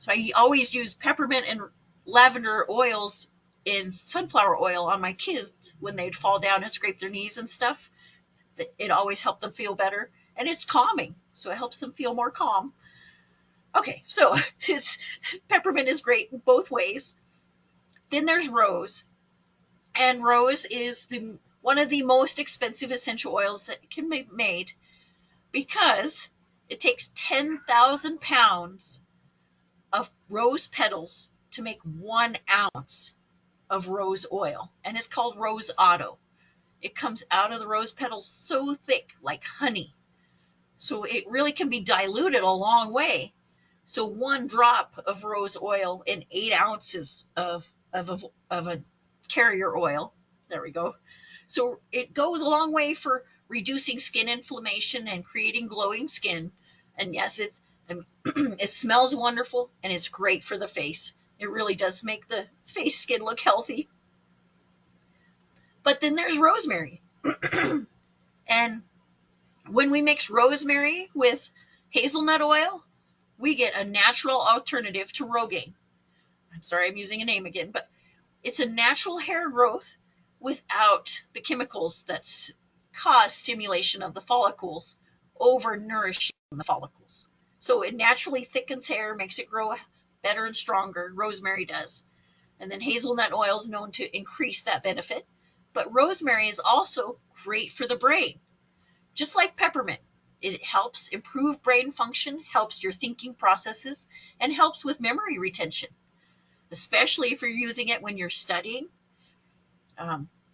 So I always use peppermint and lavender oils in sunflower oil on my kids when they'd fall down and scrape their knees and stuff. It always helped them feel better, and it's calming, so it helps them feel more calm. Okay, so it's peppermint is great in both ways. Then there's rose, and rose is the one of the most expensive essential oils that can be made because it takes 10,000 pounds of rose petals to make 1 ounce of rose oil, and it's called rose otto. It comes out of the rose petals so thick, like honey. So it really can be diluted a long way. So 1 drop of rose oil in 8 ounces of a carrier oil. There we go. So it goes a long way for reducing skin inflammation and creating glowing skin. And yes, it smells wonderful and it's great for the face. It really does make the face skin look healthy. But then there's rosemary. And when we mix rosemary with hazelnut oil, we get a natural alternative to Rogaine. I'm sorry, I'm using a name again, but it's a natural hair growth without the chemicals that cause stimulation of the follicles over nourishing the follicles. So it naturally thickens hair, makes it grow better and stronger. Rosemary does. And then hazelnut oil is known to increase that benefit. But rosemary is also great for the brain, just like peppermint. It helps improve brain function, helps your thinking processes, and helps with memory retention, especially if you're using it when you're studying.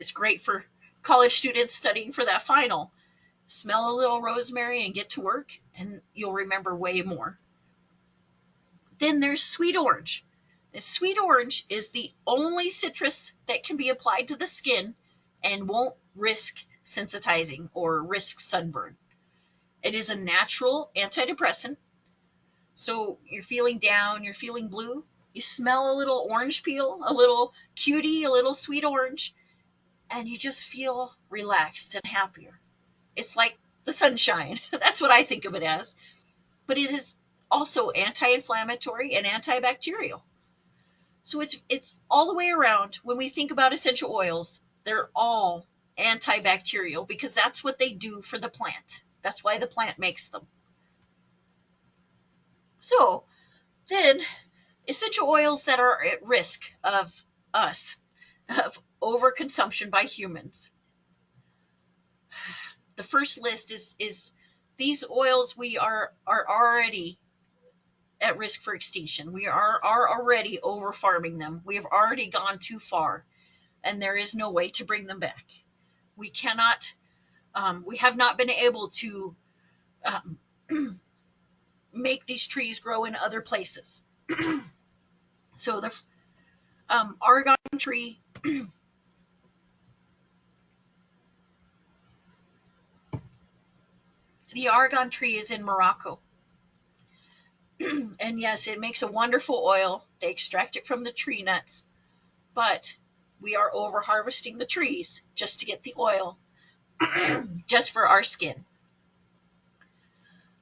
It's great for college students studying for that final. Smell a little rosemary and get to work, and you'll remember way more. Then there's sweet orange. And sweet orange is the only citrus that can be applied to the skin and won't risk sensitizing or risk sunburn. It is a natural antidepressant. So you're feeling down, you're feeling blue, you smell a little orange peel, a little cutie, a little sweet orange, and you just feel relaxed and happier. It's like the sunshine. That's what I think of it as. But it is also anti-inflammatory and antibacterial. So it's all the way around. When we think about essential oils, they're all antibacterial because that's what they do for the plant. That's why the plant makes them. So then essential oils that are at risk of us, of overconsumption by humans. The first list is these oils we are already at risk for extinction. We are already over farming them. We have already gone too far, and there is no way to bring them back. We cannot. We have not been able to um, make these trees grow in other places. So the argan tree. The argan tree is in Morocco. And yes, it makes a wonderful oil. They extract it from the tree nuts, but we are over harvesting the trees just to get the oil, just for our skin.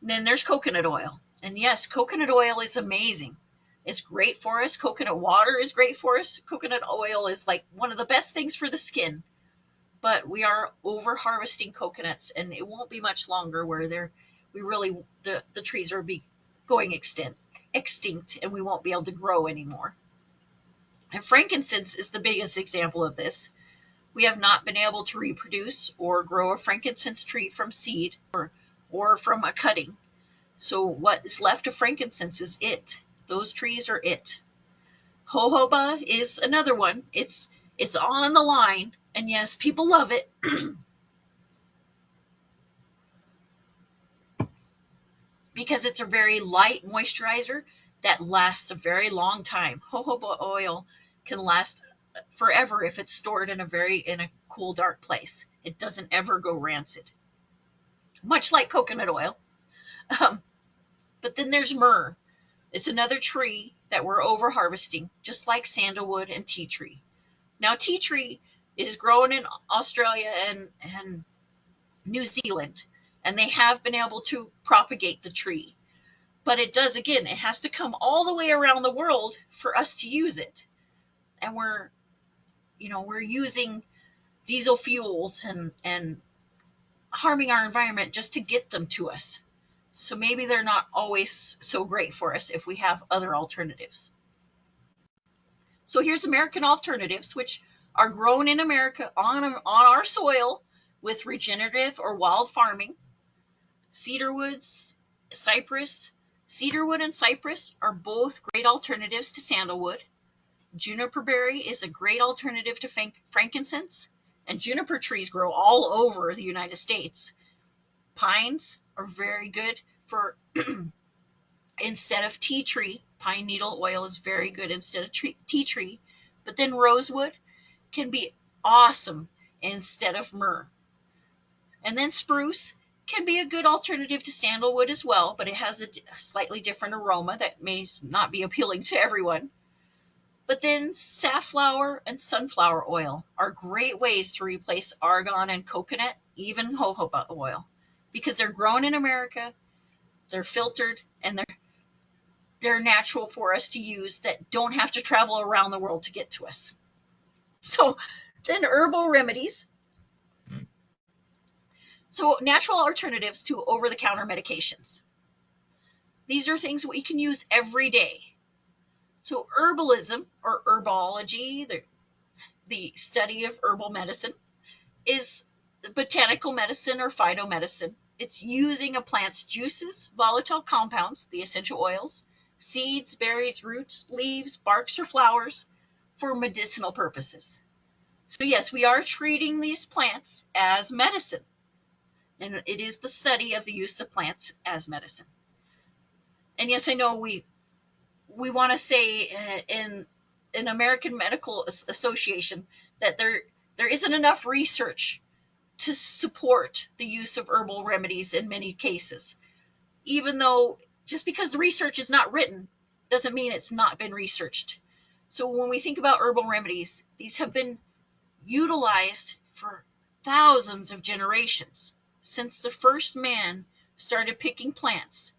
And then there's coconut oil. And yes, coconut oil is amazing. It's great for us. Coconut water is great for us. Coconut oil is like one of the best things for the skin. But we are over harvesting coconuts, and it won't be much longer where the trees are be going extinct, and we won't be able to grow anymore. And frankincense is the biggest example of this. We have not been able to reproduce or grow a frankincense tree from seed or from a cutting. So what is left of frankincense is it. Those trees are it. Jojoba is another one. It's on the line, and yes, people love it. Because it's a very light moisturizer that lasts a very long time. Jojoba oil can last forever if it's stored in a cool, dark place. It doesn't ever go rancid, much like coconut oil. Um, but then there's myrrh. It's another tree that we're over harvesting, just like sandalwood and tea tree. Now, tea tree is grown in Australia and New Zealand, and they have been able to propagate the tree. But it does, again, it has to come all the way around the world for us to use it. And we're using diesel fuels and harming our environment just to get them to us. So maybe they're not always so great for us if we have other alternatives. So here's American alternatives, which are grown in America on our soil with regenerative or wild farming. Cedarwoods, cypress. Cedarwood and cypress are both great alternatives to sandalwood. Juniper berry is a great alternative to frankincense, and juniper trees grow all over the United States. Pines are very good for instead of tea tree. Pine needle oil is very good instead of tea tree, but then rosewood can be awesome instead of myrrh. And then spruce can be a good alternative to sandalwood as well, but it has a slightly different aroma that may not be appealing to everyone. But then safflower and sunflower oil are great ways to replace argan and coconut, even jojoba oil, because they're grown in America, they're filtered, and they're natural for us to use that don't have to travel around the world to get to us. So then herbal remedies. So natural alternatives to over-the-counter medications. These are things we can use every day. So herbalism or herbology, the study of herbal medicine, is botanical medicine or phytomedicine It's using a plant's juices, volatile compounds, the essential oils, seeds, berries, roots, leaves, barks, or flowers for medicinal purposes. So, yes, we are treating these plants as medicine, and it is the study of the use of plants as medicine. And yes, I know we want to say in American Medical Association that there isn't enough research to support the use of herbal remedies in many cases. Even though just because the research is not written doesn't mean it's not been researched. So when we think about herbal remedies, these have been utilized for thousands of generations. Since the first man started picking plants,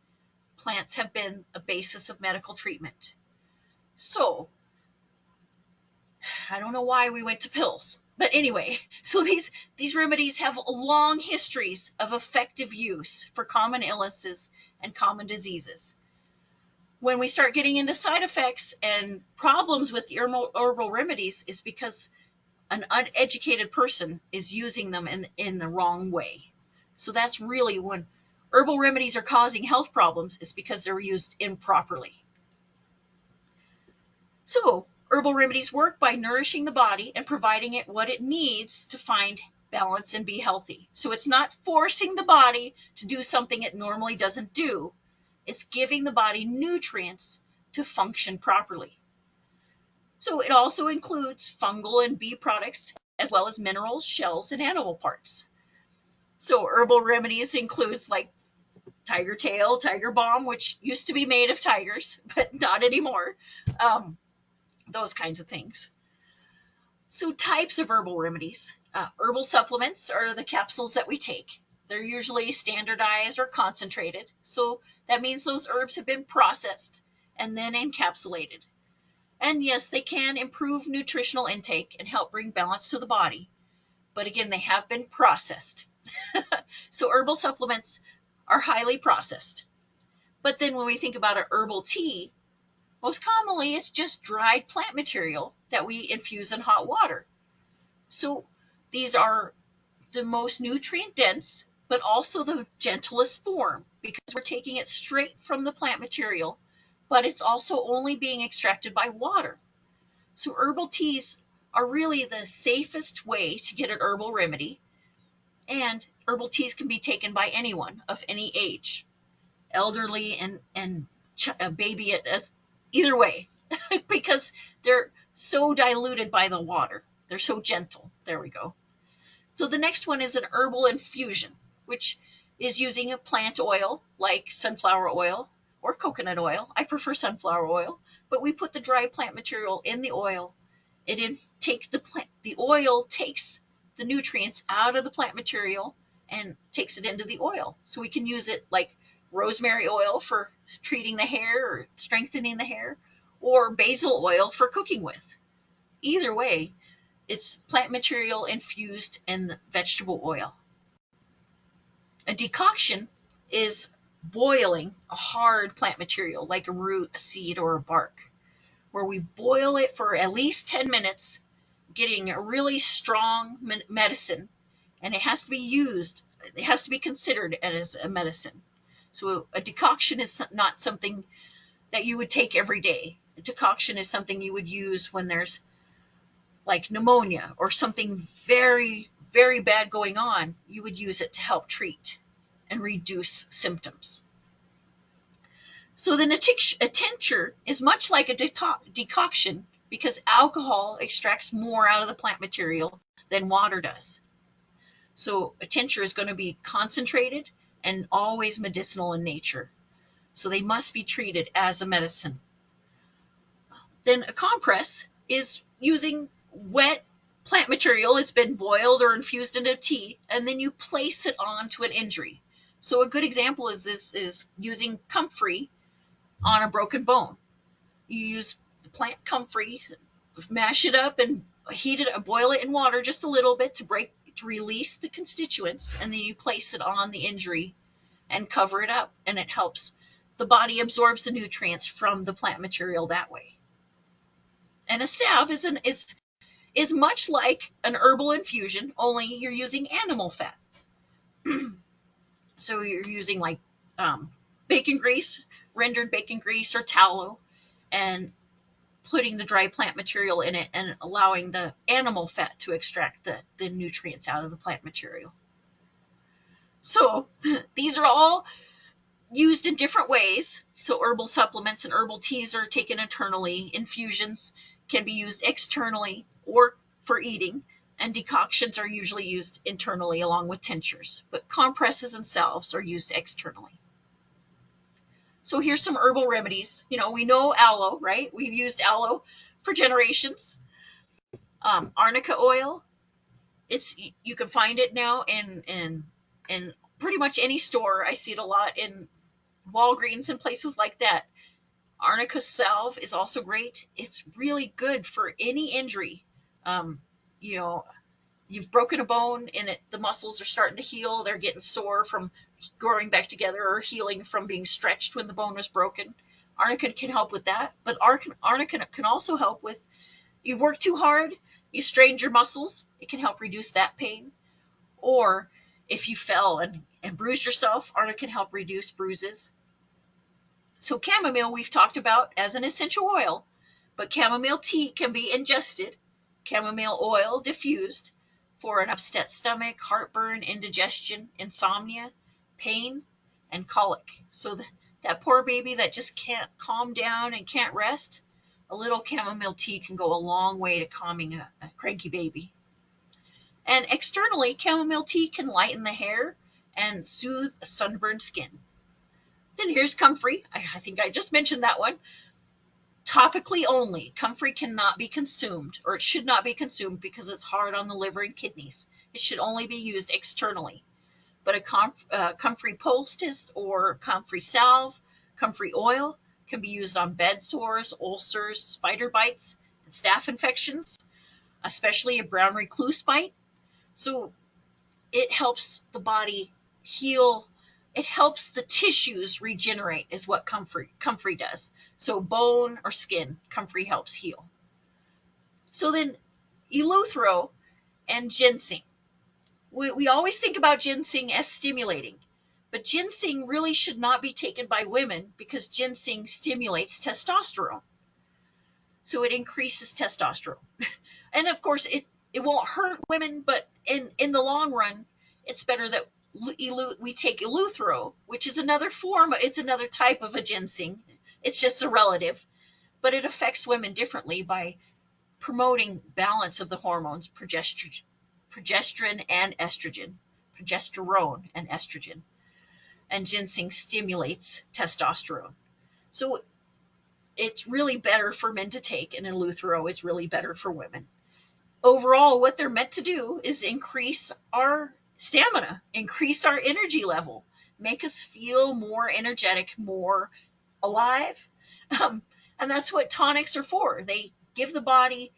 plants have been a basis of medical treatment. So, I don't know why we went to pills. But anyway, so these remedies have long histories of effective use for common illnesses and common diseases. When we start getting into side effects and problems with the herbal remedies is because an uneducated person is using them in the wrong way. So that's really when herbal remedies are causing health problems is because they're used improperly. So herbal remedies work by nourishing the body and providing it what it needs to find balance and be healthy. So it's not forcing the body to do something it normally doesn't do. It's giving the body nutrients to function properly. So it also includes fungal and bee products, as well as minerals, shells, and animal parts. So herbal remedies includes like tiger tail, tiger balm, which used to be made of tigers, but not anymore. Those kinds of things. So types of herbal remedies. Herbal supplements are the capsules that we take. They're usually standardized or concentrated. So that means those herbs have been processed and then encapsulated. And yes, they can improve nutritional intake and help bring balance to the body. But again, they have been processed. So herbal supplements are highly processed. But then when we think about a herbal tea, most commonly it's just dried plant material that we infuse in hot water. So these are the most nutrient dense, but also the gentlest form because we're taking it straight from the plant material, but it's also only being extracted by water. So herbal teas are really the safest way to get an herbal remedy, and herbal teas can be taken by anyone of any age, elderly and a baby, either way, because they're so diluted by the water. They're so gentle. There we go. So the next one is an herbal infusion, which is using a plant oil like sunflower oil or coconut oil. I prefer sunflower oil, but we put the dry plant material in the oil. Takes the oil takes the nutrients out of the plant material and takes it into the oil. So we can use it like rosemary oil for treating the hair or strengthening the hair, or basil oil for cooking with. Either way, it's plant material infused in vegetable oil. A decoction is boiling a hard plant material like a root, a seed, or a bark, where we boil it for at least 10 minutes, getting a really strong medicine, and it has to be used, it has to be considered as a medicine. So a decoction is not something that you would take every day. A decoction is something you would use when there's like pneumonia or something very, very bad going on. You would use it to help treat and reduce symptoms. So then a tincture is much like a decoction because alcohol extracts more out of the plant material than water does. So a tincture is going to be concentrated and always medicinal in nature. So they must be treated as a medicine. Then a compress is using wet plant material. It's been boiled or infused into tea, and then you place it onto an injury. So a good example is using comfrey on a broken bone. You use the plant comfrey, mash it up and boil it in water just a little bit to release the constituents, and then you place it on the injury and cover it up, and it helps the body absorbs the nutrients from the plant material that way. And a salve is much like an herbal infusion, only you're using animal fat. So you're using like bacon grease, rendered bacon grease or tallow, and putting the dry plant material in it and allowing the animal fat to extract the nutrients out of the plant material. So these are all used in different ways. So herbal supplements and herbal teas are taken internally. Infusions can be used externally or for eating, and decoctions are usually used internally along with tinctures. But compresses and salves are used externally. So here's some herbal remedies. We know aloe, right? We've used aloe for generations. Arnica oil. It's You can find it now in pretty much any store. I see it a lot in Walgreens and places like that. Arnica salve is also great. It's really good for any injury. Um, you know, you've broken a bone and the muscles are starting to heal. They're getting sore from growing back together or healing from being stretched when the bone was broken. Arnica can help with that, but arnica can also help with you've worked too hard, you strained your muscles. It can help reduce that pain. Or if you fell and bruised yourself, arnica can help reduce bruises. So chamomile we've talked about as an essential oil, but chamomile tea can be ingested, chamomile oil diffused for an upset stomach, heartburn, indigestion, insomnia, pain, and colic. So that poor baby that just can't calm down and can't rest, a little chamomile tea can go a long way to calming a cranky baby. And externally, chamomile tea can lighten the hair and soothe sunburned skin. Then here's comfrey. I think I just mentioned that one. Topically only. Comfrey cannot be consumed, or it should not be consumed because it's hard on the liver and kidneys. It should only be used externally. But a comfrey poultice or comfrey salve, comfrey oil can be used on bed sores, ulcers, spider bites, and staph infections, especially a brown recluse bite. So it helps the body heal. It helps the tissues regenerate, is what comfrey does. So bone or skin, comfrey helps heal. So then eleuthero and ginseng. We always think about ginseng as stimulating, but ginseng really should not be taken by women because ginseng stimulates testosterone. So it increases testosterone. And of course, it won't hurt women, but in the long run, it's better that we take eleuthero, which is another form. It's another type of a ginseng. It's just a relative, but it affects women differently by promoting balance of the hormones progesterone and estrogen, progesterone and estrogen, and ginseng stimulates testosterone. So it's really better for men to take, and eleuthero is really better for women. Overall, what they're meant to do is increase our stamina, increase our energy level, make us feel more energetic, more alive. Um, and that's what tonics are for. They give the body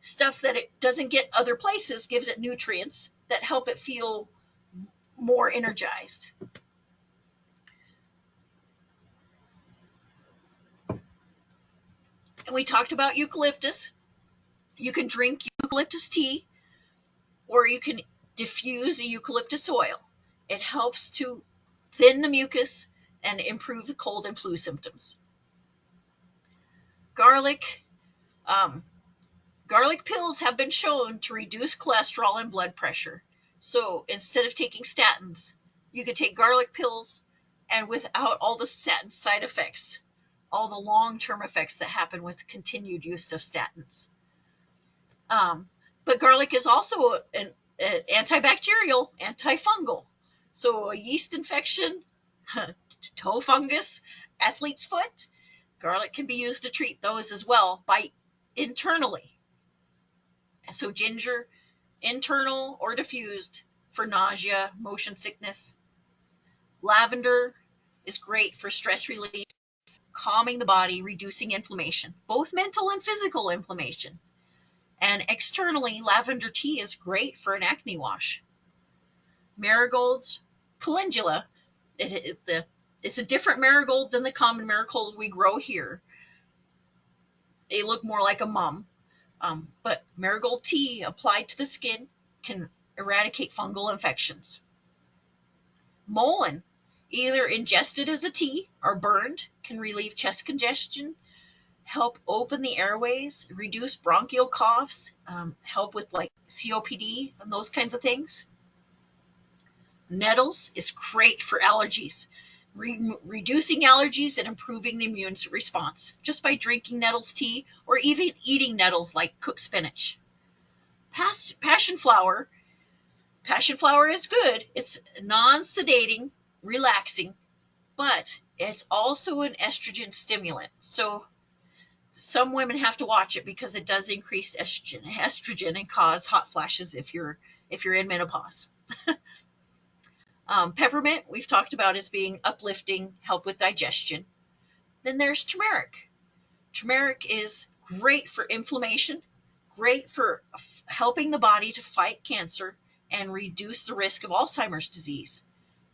stuff that it doesn't get other places, gives it nutrients that help it feel more energized. And we talked about eucalyptus. You can drink eucalyptus tea or you can diffuse a eucalyptus oil. It helps to thin the mucus and improve the cold and flu symptoms. Garlic. Um, Garlic pills have been shown to reduce cholesterol and blood pressure. So instead of taking statins, you could take garlic pills and without all the statin side effects, all the long-term effects that happen with continued use of statins. Um, but garlic is also an antibacterial, antifungal. So a yeast infection, toe fungus, athlete's foot, garlic can be used to treat those as well by internally. So ginger, internal or diffused for nausea, motion sickness. Lavender is great for stress relief, calming the body, reducing inflammation, both mental and physical inflammation. And externally, lavender tea is great for an acne wash. Marigolds, calendula, it's a different marigold than the common marigold we grow here. They look more like a mum. But marigold tea applied to the skin can eradicate fungal infections. Mullein Either ingested as a tea or burned can relieve chest congestion, help open the airways, reduce bronchial coughs, help with like COPD and those kinds of things. Nettles is great for allergies, reducing allergies and improving the immune response just by drinking nettles tea or even eating nettles like cooked spinach. Passion flower. Passion flower is good. It's non-sedating, relaxing, but it's also an estrogen stimulant. So some women have to watch it because it does increase estrogen and cause hot flashes if you're in menopause. Peppermint we've talked about as being uplifting, help with digestion. Then there's turmeric. Turmeric is great for inflammation, great for helping the body to fight cancer and reduce the risk of Alzheimer's disease.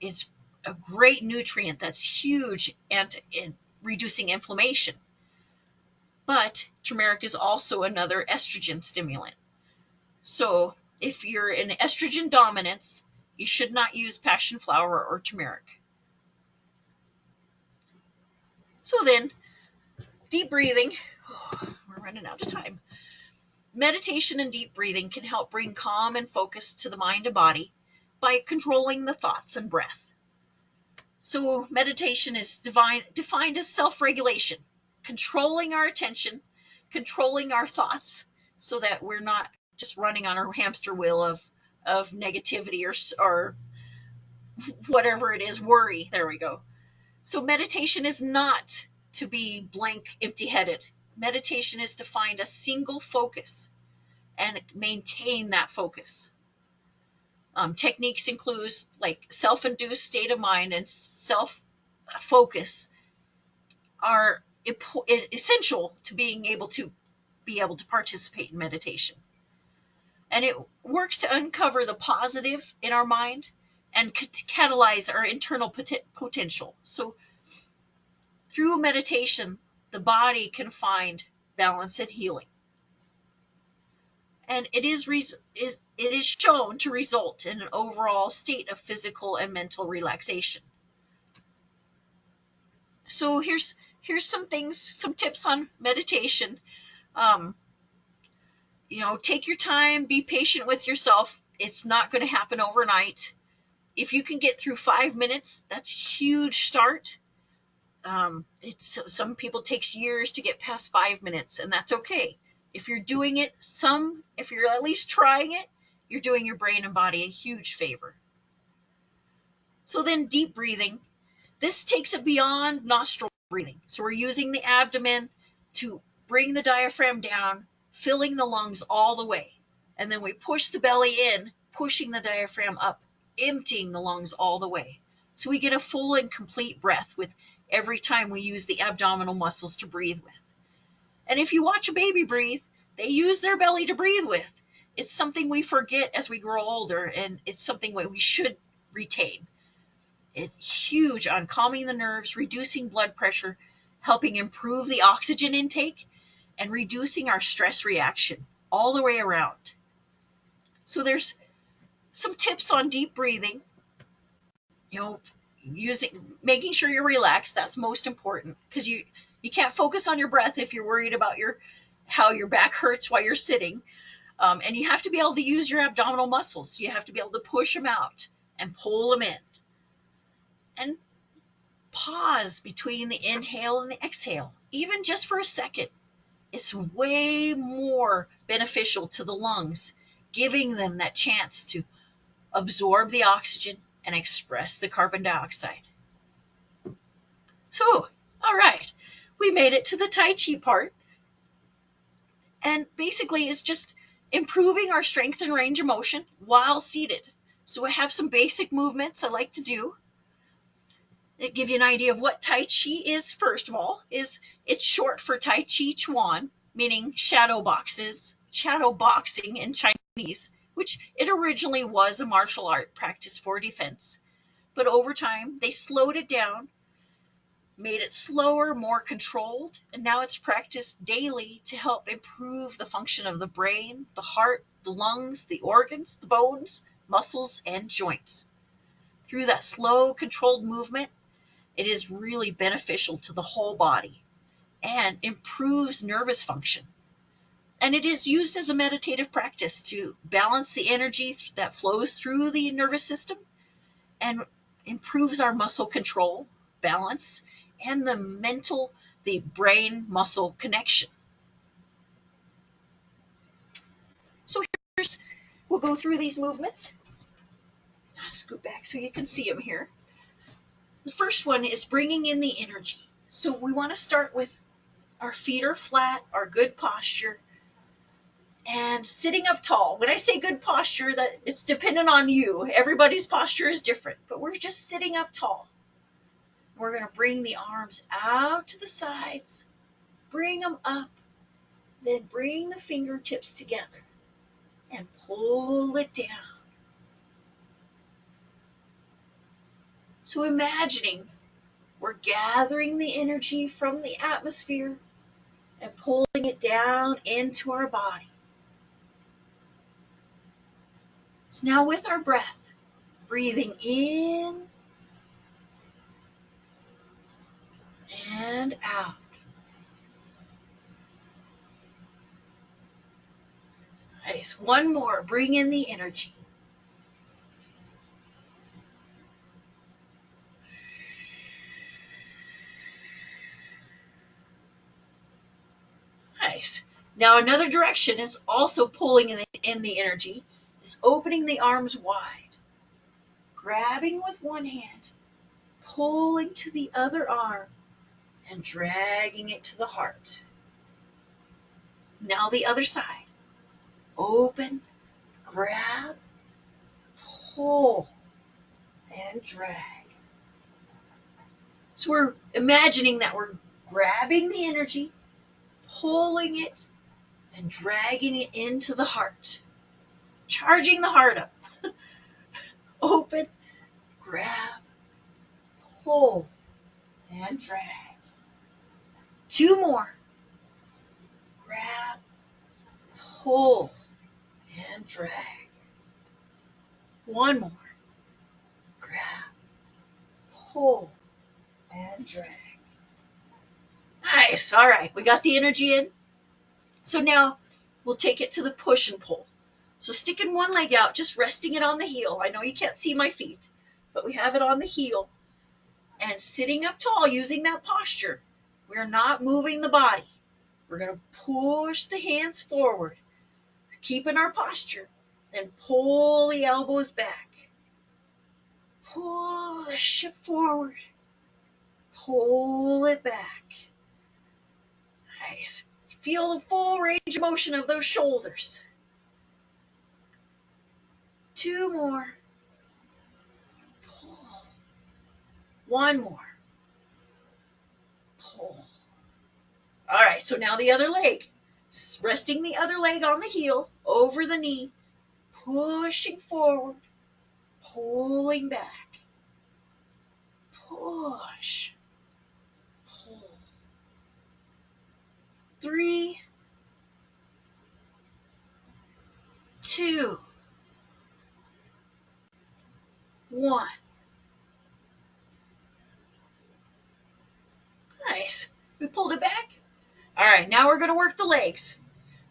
It's a great nutrient that's huge in reducing inflammation. But turmeric is also another estrogen stimulant. So if you're in estrogen dominance, you should not use passion flower or turmeric. So then, deep breathing. Oh, we're running out of time. Meditation and deep breathing can help bring calm and focus to the mind and body by controlling the thoughts and breath. So meditation is defined as self-regulation, controlling our attention, controlling our thoughts so that we're not just running on our hamster wheel of negativity or whatever it is, worry. There we go. So meditation is not to be blank, empty-headed. Meditation is to find a single focus and maintain that focus. Techniques include like self-induced state of mind and self-focus are essential to being able to participate in meditation. And it works to uncover the positive in our mind and catalyze our internal potential. So through meditation, the body can find balance and healing. And it is shown to result in an overall state of physical and mental relaxation. So here's some tips on meditation. Um, take your time, be patient with yourself. It's not going to happen overnight. If you can get through 5 minutes, that's a huge start. It's some people takes years to get past 5 minutes, and that's okay. If you're doing it, if you're at least trying it, you're doing your brain and body a huge favor. So then deep breathing, this takes it beyond nostril breathing. So we're using the abdomen to bring the diaphragm down, filling the lungs all the way. And then we push the belly in, pushing the diaphragm up, emptying the lungs all the way. So we get a full and complete breath with every time we use the abdominal muscles to breathe with. And if you watch a baby breathe, they use their belly to breathe with. It's something we forget as we grow older, and it's something we should retain. It's huge on calming the nerves, reducing blood pressure, helping improve the oxygen intake, and reducing our stress reaction all the way around. So there's some tips on deep breathing. Making sure you're relaxed. That's most important because you can't focus on your breath if you're worried about how your back hurts while you're sitting. And you have to be able to use your abdominal muscles. You have to be able to push them out and pull them in. And pause between the inhale and the exhale, even just for a second. It's way more beneficial to the lungs, giving them that chance to absorb the oxygen and express the carbon dioxide. So, all right, we made it to the Tai Chi part. And basically, it's just improving our strength and range of motion while seated. So I have some basic movements I like to do. To give you an idea of what Tai Chi is, first of all, it's short for Tai Chi Chuan, meaning shadow boxing in Chinese, which it originally was a martial art practice for defense. But over time, they slowed it down, made it slower, more controlled, and now it's practiced daily to help improve the function of the brain, the heart, the lungs, the organs, the bones, muscles, and joints. Through that slow, controlled movement, it is really beneficial to the whole body and improves nervous function. And it is used as a meditative practice to balance the energy that flows through the nervous system and improves our muscle control, balance, and the brain muscle connection. So here's, we'll go through these movements. I'll scoot back so you can see them here. The first one is bringing in the energy. So we want to start with our feet are flat, our good posture, and sitting up tall. When I say good posture, that it's dependent on you. Everybody's posture is different, but we're just sitting up tall. We're going to bring the arms out to the sides, bring them up, then bring the fingertips together and pull it down. So imagining we're gathering the energy from the atmosphere and pulling it down into our body. So now with our breath, breathing in and out. Nice. One more. Bring in the energy. Nice. Now another direction is also pulling in the energy, is opening the arms wide, grabbing with one hand, pulling to the other arm, and dragging it to the heart. Now the other side. Open, grab, pull, and drag. So we're imagining that we're grabbing the energy, pulling it, and dragging it into the heart. Charging the heart up. Open, grab, pull, and drag. Two more. Grab, pull, and drag. One more. Grab, pull, and drag. Nice. All right. We got the energy in. So now we'll take it to the push and pull. So sticking one leg out, just resting it on the heel. I know you can't see my feet, but we have it on the heel. And sitting up tall using that posture. We're not moving the body. We're going to push the hands forward, keeping our posture. Then pull the elbows back. Push it forward. Pull it back. Nice. Feel the full range of motion of those shoulders. Two more. Pull. One more. Pull. All right, so now the other leg. Resting the other leg on the heel, over the knee, pushing forward, pulling back. Push. Pull. 3, 2, 1. Nice. We pulled it back. All right, now we're going to work the legs.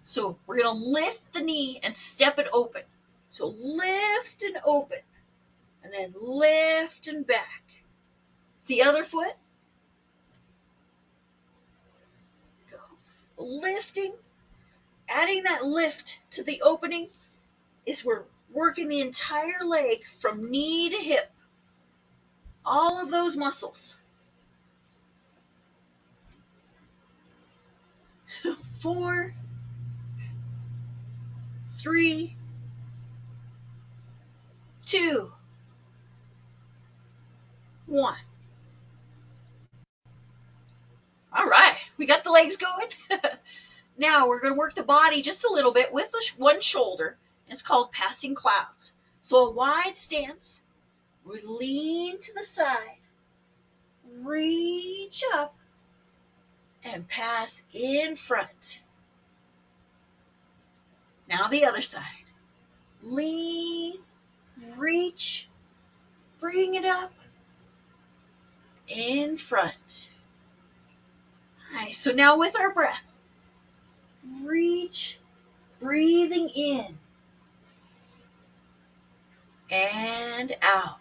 So we're going to lift the knee and step it open. So lift and open, and then lift and back. The other foot. Go. Lifting, adding that lift to the opening is we're working the entire leg from knee to hip. All of those muscles. 4, 3, 2, 1. All right, we got the legs going. Now we're going to work the body just a little bit with one shoulder. It's called passing clouds. So a wide stance. We lean to the side, reach up, and pass in front. Now the other side. Lean, reach, Bring it up in front. Nice. So now with our breath, reach, breathing in and out.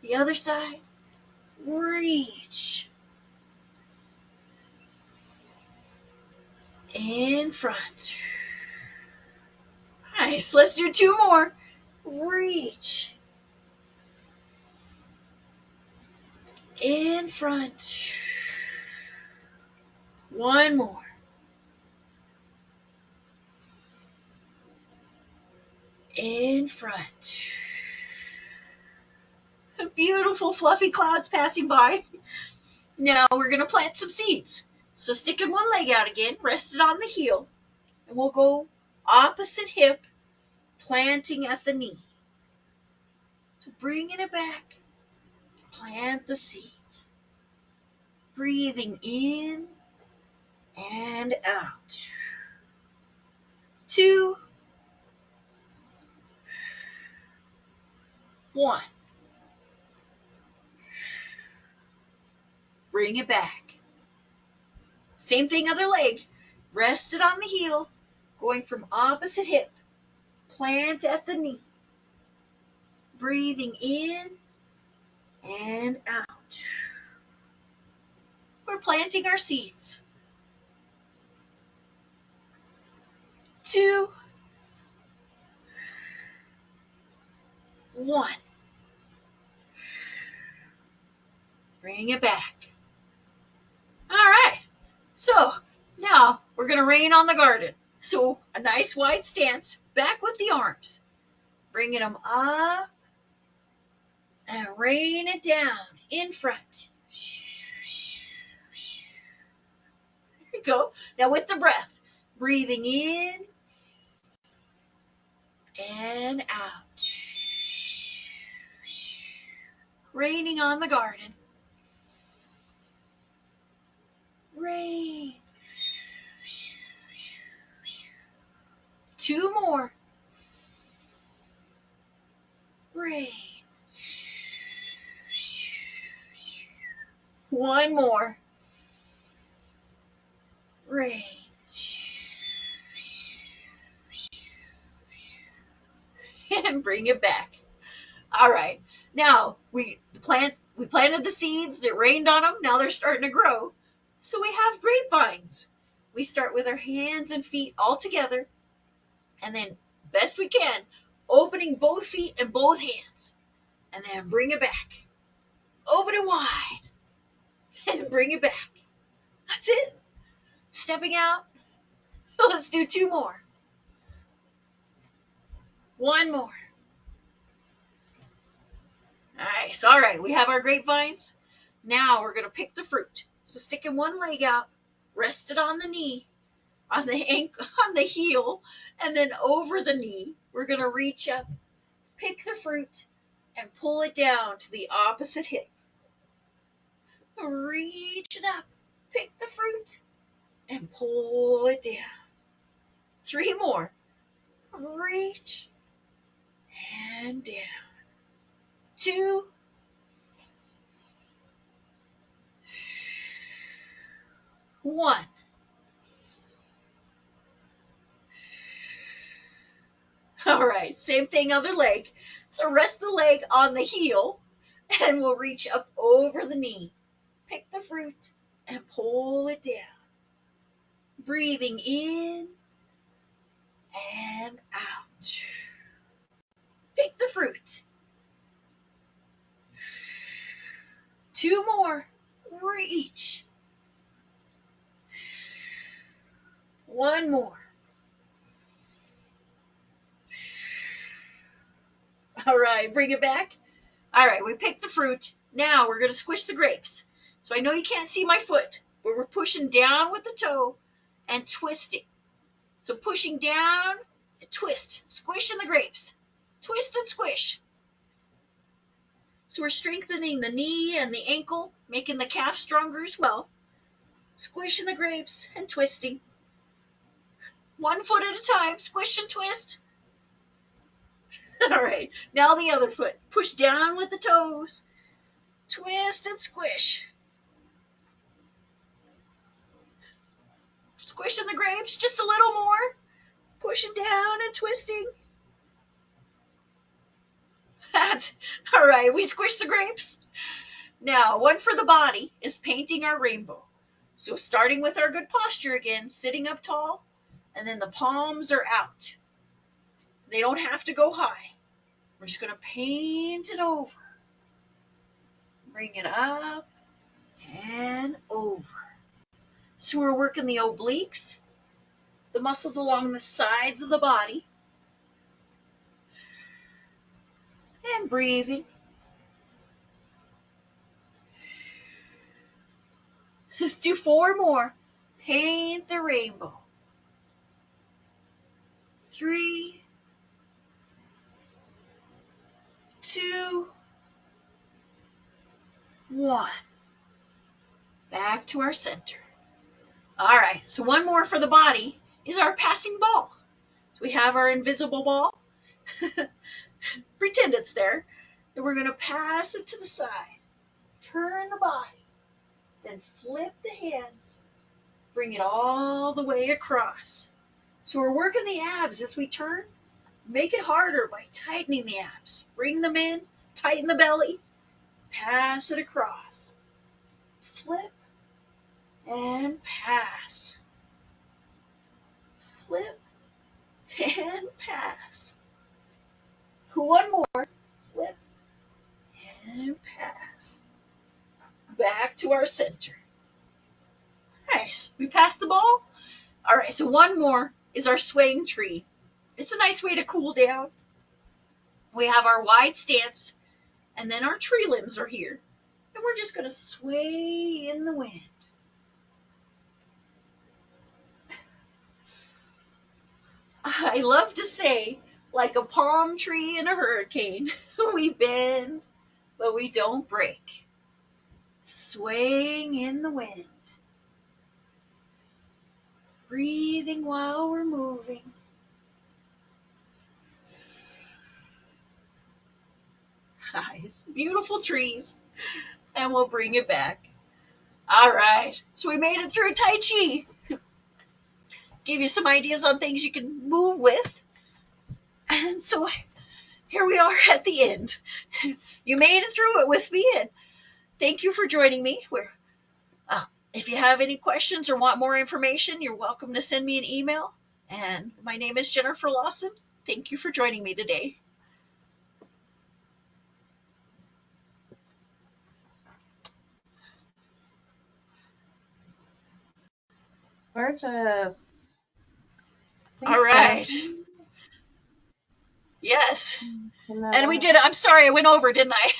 The other side, reach in front. Nice. Let's do two more. Reach in front. One more. In front. Beautiful fluffy clouds passing by. Now we're going to plant some seeds. So sticking one leg out again, rest it on the heel, and we'll go opposite hip, planting at the knee. So bringing it back, plant the seeds. Breathing in and out. 2, 1. Bring it back. Same thing, other leg. Rest it on the heel, going from opposite hip. Plant at the knee. Breathing in and out. We're planting our seeds. 2, 1. Bring it back. All right. So now we're going to rain on the garden. So a nice wide stance, back with the arms. Bringing them up and rain it down in front. There you go. Now with the breath, breathing in and out. Raining on the garden. Rain. 2 more. Rain. 1 more. Rain. And bring it back. All right. Now we planted the seeds, it rained on them, now they're starting to grow. So we have grapevines. We start with our hands and feet all together, and then best we can, opening both feet and both hands. And then bring it back. Open it wide. And bring it back. That's it. Stepping out. Let's do 2 more. 1 more. Nice. All right, we have our grapevines. Now we're going to pick the fruit. So sticking one leg out, rest it on the knee, on the ankle, on the heel, and then over the knee. We're going to reach up, pick the fruit, and pull it down to the opposite hip. Reach it up, pick the fruit, and pull it down. 3 more. Reach and down. 2, 1. All right, same thing, other leg. So rest the leg on the heel, and we'll reach up over the knee. Pick the fruit and pull it down. Breathing in and out. Pick the fruit. 2 more. Reach. 1 more. All right, bring it back. All right, we picked the fruit. Now we're going to squish the grapes. So I know you can't see my foot, but we're pushing down with the toe and twisting. So pushing down and twist, squishing the grapes. Twist and squish. So we're strengthening the knee and the ankle, making the calf stronger as well. Squishing the grapes and twisting. 1 foot at a time, squish and twist. All right, now the other foot. Push down with the toes. Twist and squish. Squishing the grapes just a little more. Pushing down and twisting. That's all right. We squish the grapes. Now, one for the body is painting our rainbow. So, starting with our good posture again, sitting up tall, and then the palms are out. They don't have to go high. We're just going to paint it over. Bring it up and over. So, we're working the obliques, the muscles along the sides of the body, and breathing. Let's do 4 more. Paint the rainbow. 3, 2, 1. Back to our center. All right, so one more for the body is our passing ball. So we have our invisible ball. Pretend it's there. And we're going to pass it to the side. Turn the body. Then flip the hands. Bring it all the way across. So we're working the abs as we turn. Make it harder by tightening the abs. Bring them in. Tighten the belly. Pass it across. Flip and pass. Flip and pass. One more. Flip and pass. Back to our center. Nice. We passed the ball. All right, so one more is our swaying tree. It's a nice way to cool down. We have our wide stance, and then our tree limbs are here. And we're just going to sway in the wind. I love to say, like a palm tree in a hurricane, we bend, but we don't break. Swaying in the wind. Breathing while we're moving. Nice, beautiful trees. And we'll bring it back. All right, so we made it through Tai Chi. Gave you some ideas on things you can move with. And so here we are at the end. You made it through it with me, and thank you for joining me. If you have any questions or want more information, you're welcome to send me an email. And my name is Jennifer Lawson. Thank you for joining me today. Gorgeous. All Thanks, right. Jennifer. Yes. And And we did it. I'm sorry I went over, didn't I?